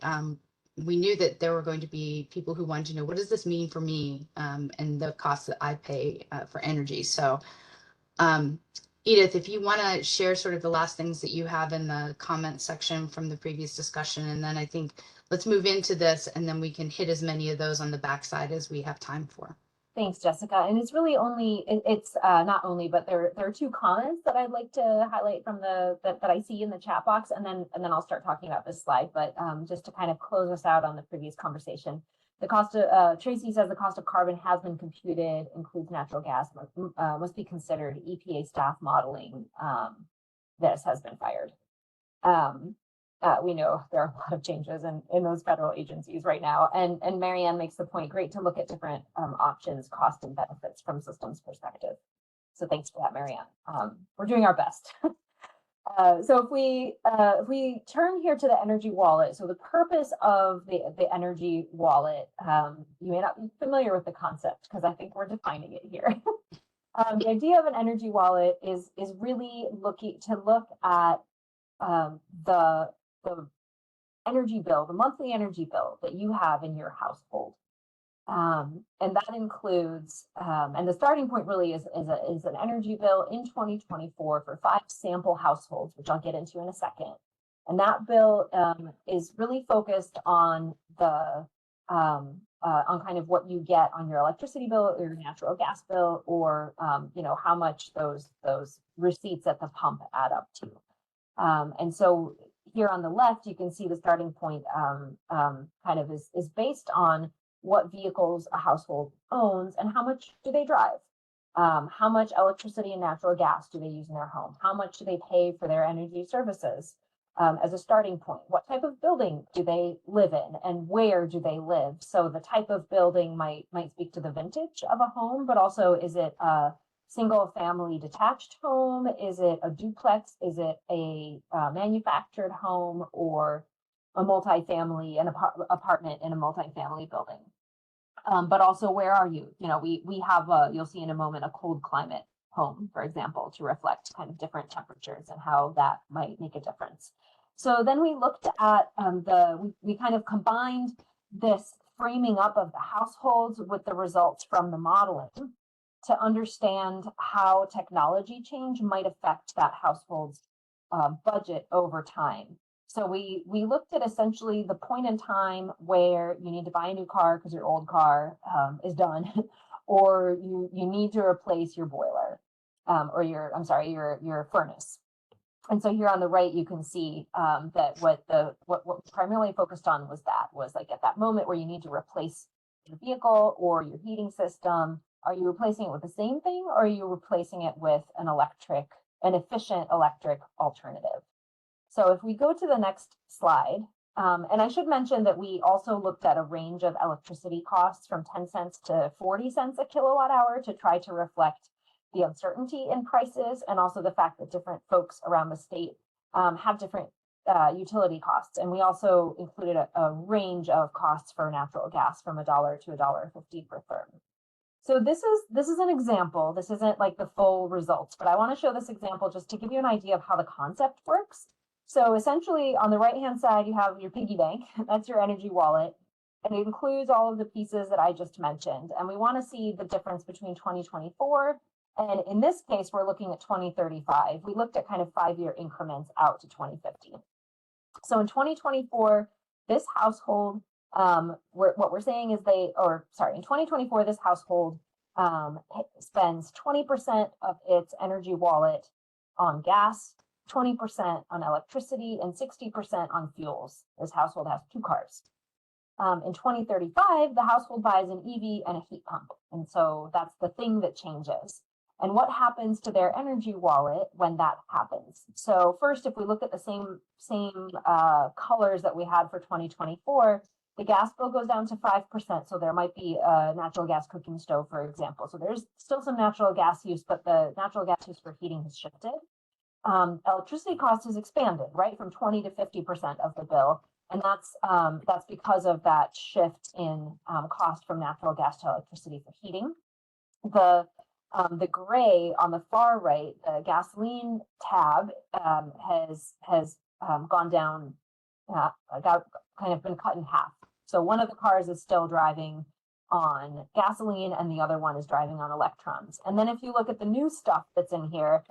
knew that there were going to be people who wanted to know, what does this mean for me and the costs that I pay for energy? So Edith, if you want to share sort of the last things that you have in the comment section from the previous discussion, and then I think let's move into this, and then we can hit as many of those on the backside as we have time for. Thanks, Jessica. And it's really only, it's not only, but there are two comments that I'd like to highlight from that I see in the chat box, and then I'll start talking about this slide. But just to kind of close us out on the previous conversation, the cost of Tracy says the cost of carbon has been computed, includes natural gas, must be considered. EPA staff modeling this has been fired. We know there are a lot of changes in those federal agencies right now. And Marianne makes the point, great to look at different options, cost and benefits from systems perspective. So thanks for that, Marianne. We're doing our best. So if we turn here to the energy wallet, so the purpose of the energy wallet, you may not be familiar with the concept because I think we're defining it here. The idea of an energy wallet is really look at the energy bill, the monthly energy bill that you have in your household. And that includes, and the starting point really is an energy bill in 2024 for 5 sample households, which I'll get into in a second. And that bill is really focused on the on kind of what you get on your electricity bill or your natural gas bill, or you know, how much those receipts at the pump add up to. And so here on the left, you can see the starting point kind of is based on what vehicles a household owns and how much do they drive. How much electricity and natural gas do they use in their home? How much do they pay for their energy services as a starting point? What type of building do they live in and where do they live? So the type of building might speak to the vintage of a home, but also is it a single family detached home? Is it a duplex? Is it a manufactured home or a multifamily, an apartment in a multifamily building? But also, where are you? You know, we have you'll see in a moment, a cold climate home, for example, to reflect kind of different temperatures and how that might make a difference. So then we looked at we kind of combined this framing up of the households with the results from the modeling to understand how technology change might affect that household's budget over time. So we looked at essentially the point in time where you need to buy a new car because your old car is done, or you need to replace your boiler or your furnace. And so here on the right, you can see that what primarily focused on was like at that moment where you need to replace your vehicle or your heating system. Are you replacing it with the same thing, or are you replacing it with an efficient electric alternative? So if we go to the next slide, and I should mention that we also looked at a range of electricity costs from 10 cents to 40 cents a kilowatt hour to try to reflect the uncertainty in prices, and also the fact that different folks around the state have different utility costs. And we also included a range of costs for natural gas from $1 to $1.50 per therm. So this is an example. This isn't like the full results, but I want to show this example just to give you an idea of how the concept works. So essentially on the right-hand side, you have your piggy bank. That's your energy wallet. And it includes all of the pieces that I just mentioned. And we want to see the difference between 2024. And in this case, we're looking at 2035. We looked at kind of 5-year increments out to 2050. So in 2024, this household, what we're saying is in 2024, this household spends 20% of its energy wallet on gas, 20% on electricity, and 60% on fuels. This household has 2 cars. In 2035, the household buys an EV and a heat pump. And so that's the thing that changes. And what happens to their energy wallet when that happens? So first, if we look at the same colors that we had for 2024, the gas bill goes down to 5%. So there might be a natural gas cooking stove, for example. So there's still some natural gas use, but the natural gas use for heating has shifted. Electricity cost has expanded, right, from 20 to 50% of the bill. And that's because of that shift in cost from natural gas to electricity for heating. The gray on the far right, the gasoline tab has gone down, kind of been cut in half. So one of the cars is still driving on gasoline and the other one is driving on electrons. And then if you look at the new stuff that's in here,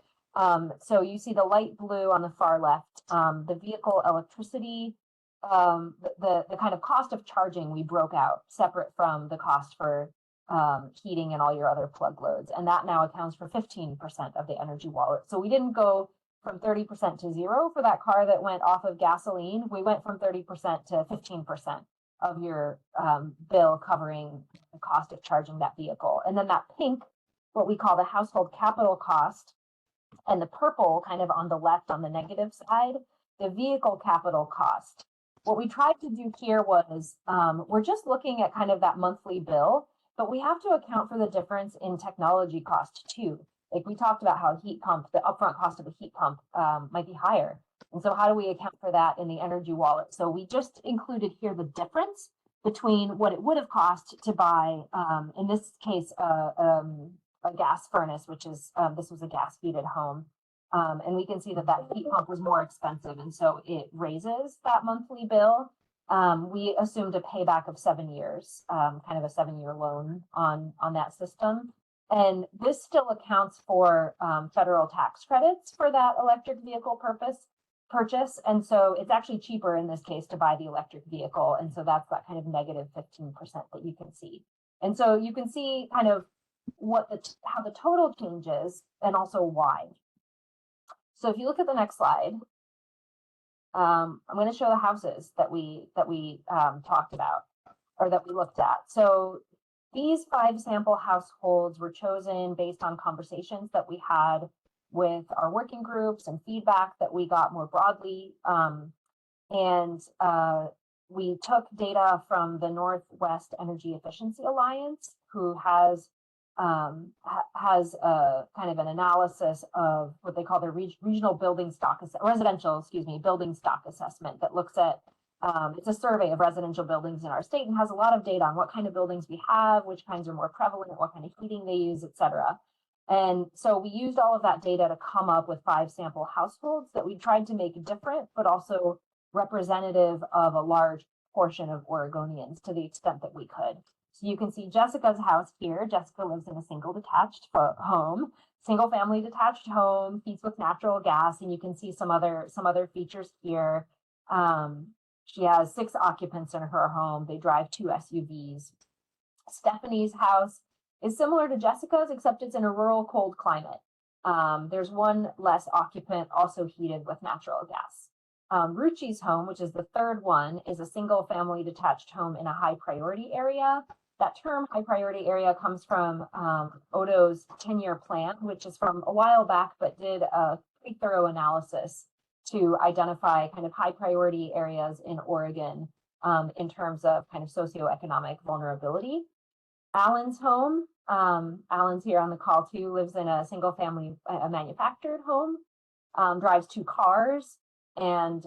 so you see the light blue on the far left, the vehicle electricity, the kind of cost of charging we broke out separate from the cost for heating and all your other plug loads. And that now accounts for 15% of the energy wallet. So we didn't go from 30% to 0 for that car that went off of gasoline. We went from 30% to 15% of your bill covering the cost of charging that vehicle. And then that pink, what we call the household capital cost, and the purple kind of on the left on the negative side, the vehicle capital cost. What we tried to do here was, we're just looking at kind of that monthly bill, but we have to account for the difference in technology cost too. Like we talked about how heat pump, the upfront cost of a heat pump might be higher. And so how do we account for that in the energy wallet? So we just included here the difference between what it would have cost to buy, in this case, a gas furnace, which is, this was a gas heated home. And we can see that that heat pump was more expensive. And so it raises that monthly bill. We assumed a payback of 7 years, kind of a 7-year loan on that system. And this still accounts for federal tax credits for that electric vehicle purchase. And so it's actually cheaper in this case to buy the electric vehicle. And so that's that kind of negative 15% that you can see. And so you can see kind of how the total changes and also why. So if you look at the next slide, I'm going to show the houses that we talked about, or that we looked at. So these 5 sample households were chosen based on conversations that we had with our working groups and feedback that we got more broadly. We took data from the Northwest Energy Efficiency Alliance, who has kind of an analysis of what they call their regional building stock, building stock assessment that looks at, it's a survey of residential buildings in our state and has a lot of data on what kind of buildings we have, which kinds are more prevalent, what kind of heating they use, et cetera. And so we used all of that data to come up with 5 sample households that we tried to make different, but also representative of a large portion of Oregonians to the extent that we could. So you can see Jessica's house here. Jessica lives in a single family detached home, heats with natural gas, and you can see some other features here. She has 6 occupants in her home. They drive 2 SUVs. Stephanie's house is similar to Jessica's, except it's in a rural cold climate. There's 1 less occupant, also heated with natural gas. Ruchi's home, which is the 3rd one, is a single family detached home in a high priority area. That term high priority area comes from Odo's 10-year plan, which is from a while back, but did a pretty thorough analysis to identify kind of high priority areas in Oregon in terms of kind of socioeconomic vulnerability. Alan's home, Alan's here on the call too, lives in a single family manufactured home, drives 2 cars, and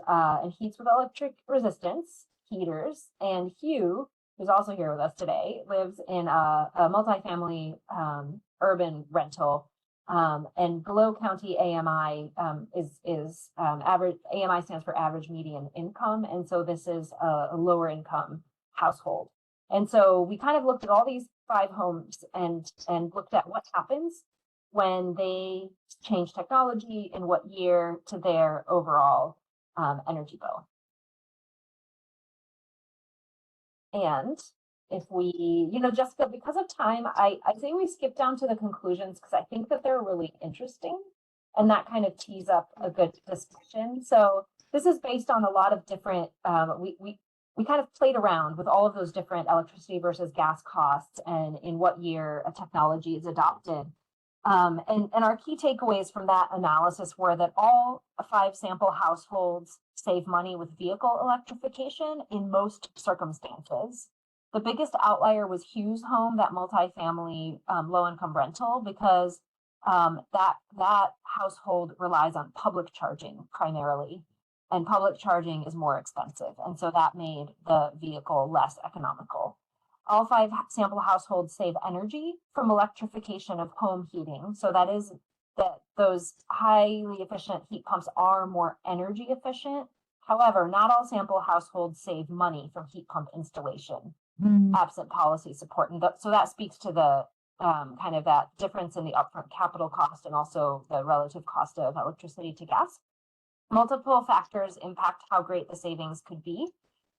heats with electric resistance heaters. And Hugh, who's also here with us today, lives in a multifamily urban rental. And below county AMI is average. AMI stands for average median income, and so this is a lower income household. And so we kind of looked at all these 5 homes and looked at what happens when they change technology in what year to their overall energy bill. And if we, Jessica, because of time, I say we skip down to the conclusions because I think that they're really interesting and that kind of tees up a good discussion. So this is based on a lot of different, we kind of played around with all of those different electricity versus gas costs and in what year a technology is adopted. And our key takeaways from that analysis were that all 5 sample households save money with vehicle electrification in most circumstances. The biggest outlier was Hugh's home, that multifamily low-income rental, because that household relies on public charging primarily, and public charging is more expensive. And so that made the vehicle less economical. All 5 sample households save energy from electrification of home heating. So that is that those highly efficient heat pumps are more energy efficient. However, not all sample households save money from heat pump installation, absent policy support. And so that speaks to the kind of that difference in the upfront capital cost and also the relative cost of electricity to gas. Multiple factors impact how great the savings could be.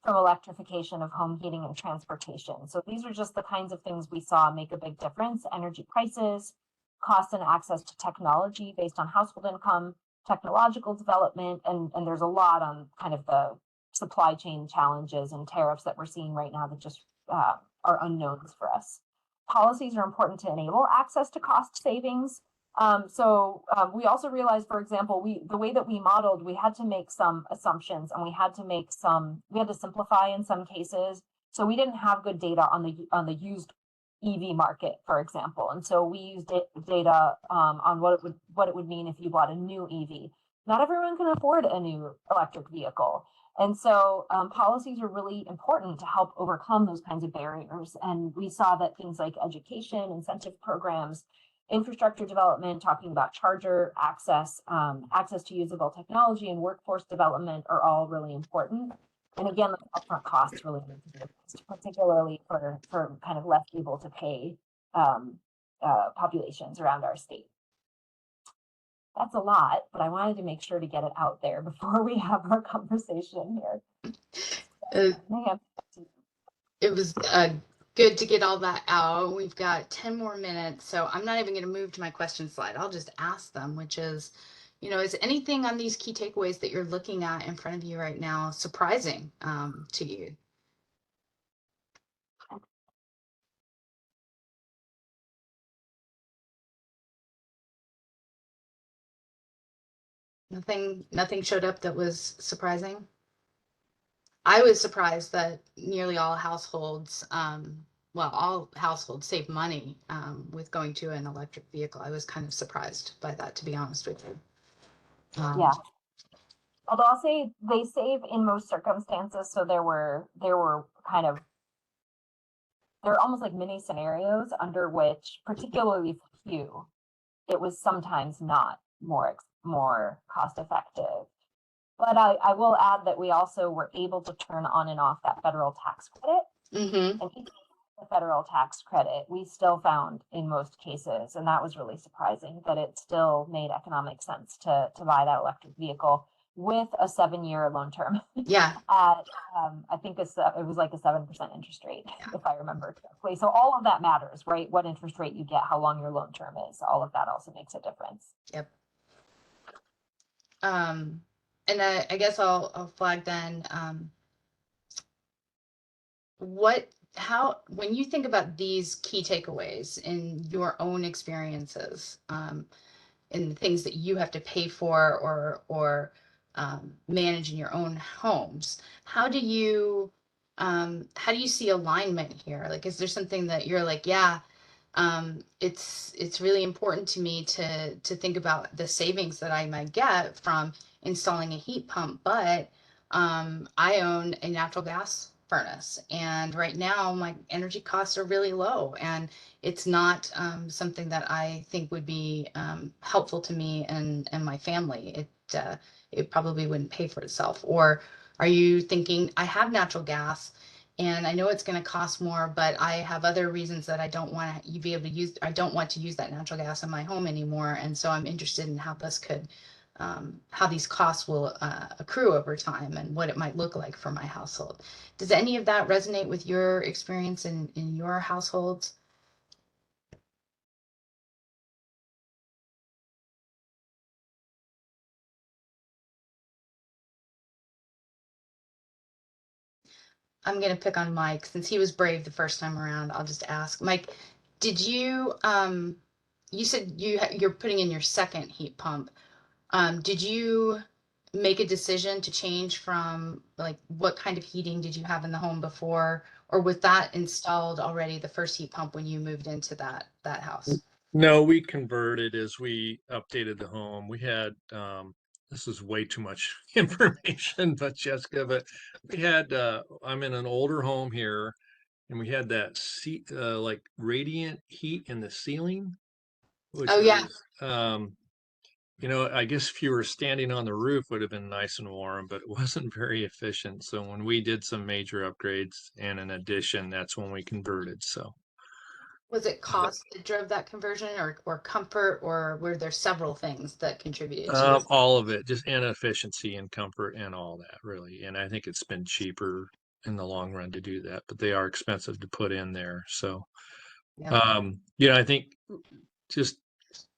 from electrification of home heating and transportation. So these are just the kinds of things we saw make a big difference: energy prices, cost and access to technology based on household income, technological development, and there's a lot on kind of the supply chain challenges and tariffs that we're seeing right now that just are unknowns for us. Policies are important to enable access to cost savings. We also realized, for example, the way that we modeled, we had to make some assumptions, and we had to simplify in some cases. So we didn't have good data on the used EV market, for example. And so we used data on what it would mean if you bought a new EV. Not everyone can afford a new electric vehicle. And so policies are really important to help overcome those kinds of barriers. And we saw that things like education, incentive programs, infrastructure development, talking about charger access, access to usable technology, and workforce development are all really important. And again, the upfront costs really need to be addressed, particularly for kind of less able to pay populations around our state. That's a lot, but I wanted to make sure to get it out there before we have our conversation here. It was good to get all that out. We've got 10 more minutes, so I'm not even going to move to my question slide. I'll just ask them, which is, is anything on these key takeaways that you're looking at in front of you right now surprising to you? Nothing showed up that was surprising. I was surprised that nearly all households, all households save money with going to an electric vehicle. I was kind of surprised by that, to be honest with you. Yeah. Although I'll say they save in most circumstances. So there were almost like mini scenarios under which, particularly for few, it was sometimes not more cost effective. But I will add that we also were able to turn on and off that federal tax credit. Mm-hmm. And even the federal tax credit, we still found in most cases, and that was really surprising, that it still made economic sense to buy that electric vehicle with a 7-year loan term. Yeah. At I think it was like a 7% interest rate, if I remember correctly. So all of that matters, right? What interest rate you get, how long your loan term is, all of that also makes a difference. Yep. And I guess I'll flag then. When you think about these key takeaways in your own experiences, in the things that you have to pay for or manage in your own homes, how do you see alignment here? Like, is there something that you're like, yeah, it's really important to me to think about the savings that I might get from installing a heat pump, but I own a natural gas furnace, and right now my energy costs are really low, and it's not something that I think would be helpful to me and my family. It probably wouldn't pay for itself. Or are you thinking, I have natural gas and I know it's going to cost more, but I have other reasons that I don't want to be able to use. I don't want to use that natural gas in my home anymore, and so I'm interested in how this could, how these costs will accrue over time and what it might look like for my household. Does any of that resonate with your experience in your households? I'm going to pick on Mike since he was brave the first time around. I'll just ask Mike, did you, you said you're putting in your second heat pump. Did you make a decision to change from, like, what kind of heating did you have in the home before, or was that installed already, the first heat pump, when you moved into that house? No, we converted as we updated the home. We had, this is way too much information, but Jessica, but we had, I'm in an older home here, and we had that like radiant heat in the ceiling, which Oh, yeah. was, I guess if you were standing on the roof would have been nice and warm, but it wasn't very efficient. So when we did some major upgrades and an addition, that's when we converted. So Was it cost that drove that conversion, or comfort, or were there several things that contributed to it? all of it, just and efficiency and comfort and all that, really. And I think it's been cheaper in the long run to do that, but they are expensive to put in there. So, Yeah. I think just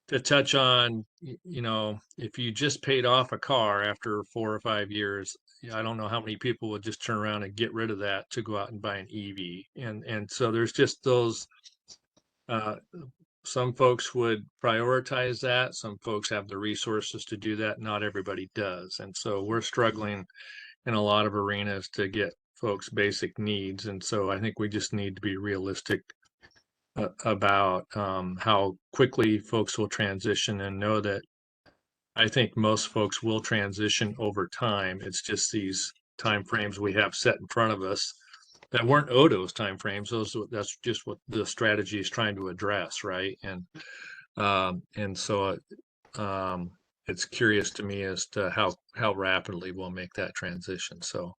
to touch on, if you just paid off a car after 4 or 5 years, I don't know how many people would just turn around and get rid of that to go out and buy an EV. And so there's just those, some folks would prioritize that. Some folks have the resources to do that. Not everybody does. And so we're struggling in a lot of arenas to get folks basic needs. And so I think we just need to be realistic about how quickly folks will transition, and know that I think most folks will transition over time. It's just these timeframes we have set in front of us that weren't Odo's timeframes. That's just what the strategy is trying to address, right? And so it's curious to me as to how rapidly we'll make that transition. So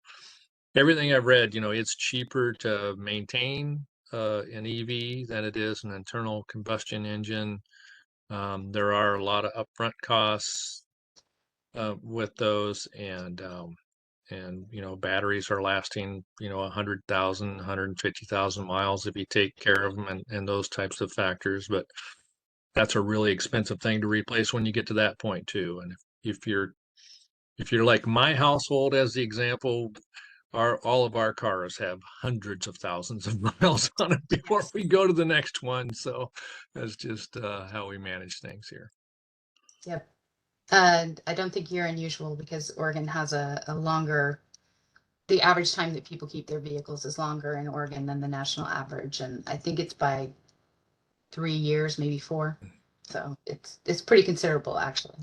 everything I've read, it's cheaper to maintain an EV than it is an internal combustion engine. There are a lot of upfront costs with those, and batteries are lasting 100,000, 150,000 miles if you take care of them, and those types of factors. But that's a really expensive thing to replace when you get to that point too. And if you're like my household, as the example, all of our cars have hundreds of thousands of miles on it before we go to the next one. So that's just how we manage things here. Yep. And I don't think you're unusual, because Oregon has a longer, the average time that people keep their vehicles is longer in Oregon than the national average. And I think it's by 3 years, maybe 4. So it's pretty considerable, actually.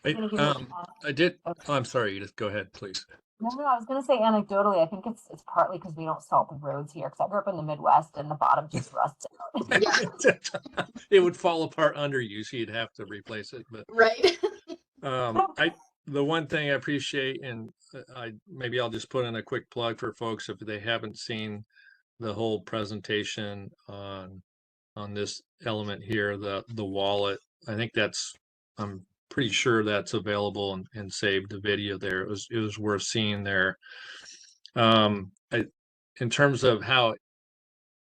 I did. Oh, I'm sorry, Edith, go ahead, please. No, I was going to say anecdotally, I think it's partly because we don't salt the roads here, because I grew up in the Midwest and the bottom just rusts out. Yeah. It would fall apart under you, so you'd have to replace it. But Right. the one thing I appreciate, and maybe I'll just put in a quick plug for folks if they haven't seen the whole presentation on this element here, the wallet. I think I'm pretty sure that's available and saved the video there. It was worth seeing there. In terms of how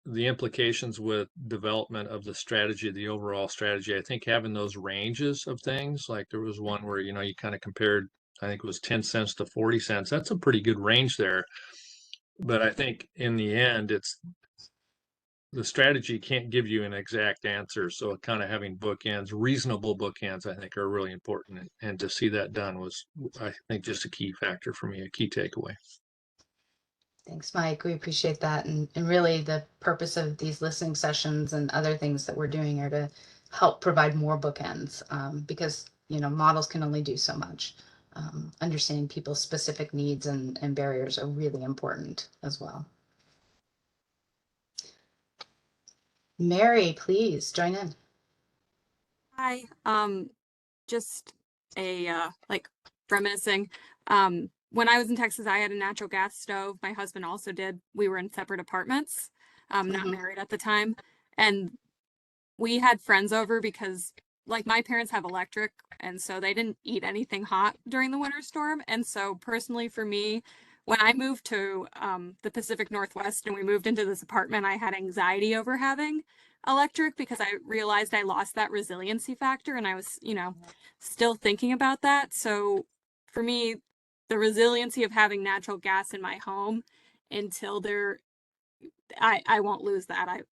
the implications with development of the strategy, the overall strategy, I think having those ranges of things, like there was one where, you kind of compared, I think it was 10 cents to 40 cents. That's a pretty good range there. But I think in the end, the strategy can't give you an exact answer. So kind of having bookends, reasonable bookends, I think are really important. And to see that done was, I think, just a key factor for me, a key takeaway. Thanks, Mike. We appreciate that. And really the purpose of these listening sessions and other things that we're doing are to help provide more bookends, because, models can only do so much. Understanding people's specific needs and barriers are really important as well. Mary, please join in. Hi. Just a reminiscing. When I was in Texas, I had a natural gas stove. My husband also did. We were in separate apartments, not married at the time. And we had friends over because, my parents have electric, and so they didn't eat anything hot during the winter storm. And so personally for me, when I moved to the Pacific Northwest and we moved into this apartment, I had anxiety over having electric because I realized I lost that resiliency factor, and I was, still thinking about that. So for me, the resiliency of having natural gas in my home until I won't lose that.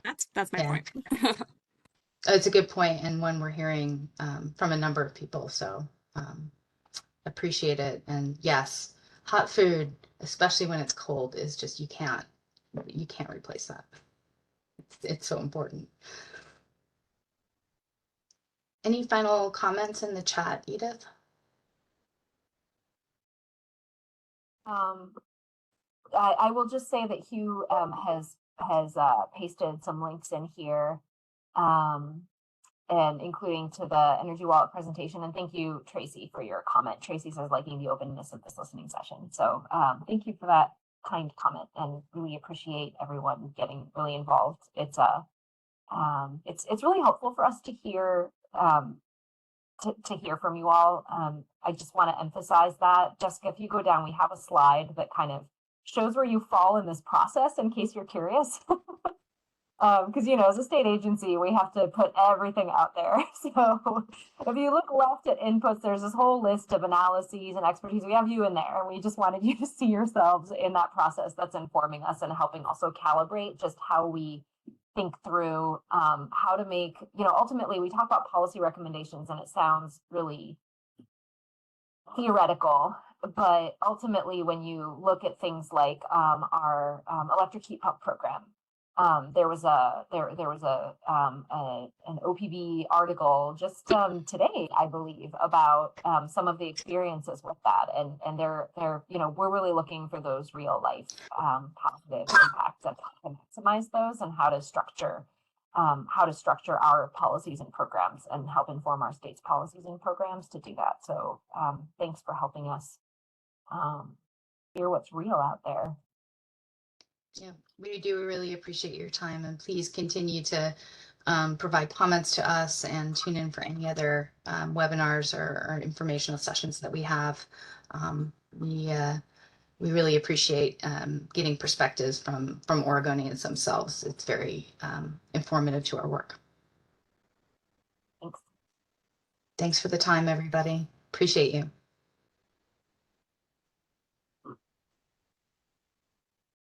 That's my point. It's a good point, and one we're hearing from a number of people. So appreciate it. And yes, hot food, especially when it's cold, is just you can't replace that. It's so important. Any final comments in the chat, Edith? I will just say that Hugh has pasted some links in here, and including to the Energy Wallet presentation. And thank you, Tracy, for your comment. Tracy says liking the openness of this listening session. So thank you for that kind comment, and really appreciate everyone getting really involved. It's really helpful for us to hear to hear from you all. I just want to emphasize that. Jessica, if you go down, we have a slide that kind of shows where you fall in this process in case you're curious. Because, you know, as a state agency, we have to put everything out there. So if you look left at inputs, there's this whole list of analyses and expertise. We have you in there, and we just wanted you to see yourselves in that process that's informing us and helping also calibrate just how we think through how to make, you know, ultimately we talk about policy recommendations and it sounds really theoretical, but ultimately when you look at things like our electric heat pump program, there was an OPB article just today, I believe, about some of the experiences with that, and they're you know, we're really looking for those real life positive impacts and how to maximize those and how to structure our policies and programs and help inform our state's policies and programs to do that. So thanks for helping us hear what's real out there. Yeah, we do really appreciate your time, and please continue to provide comments to us and tune in for any other webinars or informational sessions that we have. We really appreciate getting perspectives from Oregonians themselves. It's very informative to our work. Thanks. Thanks for the time, everybody. Appreciate you.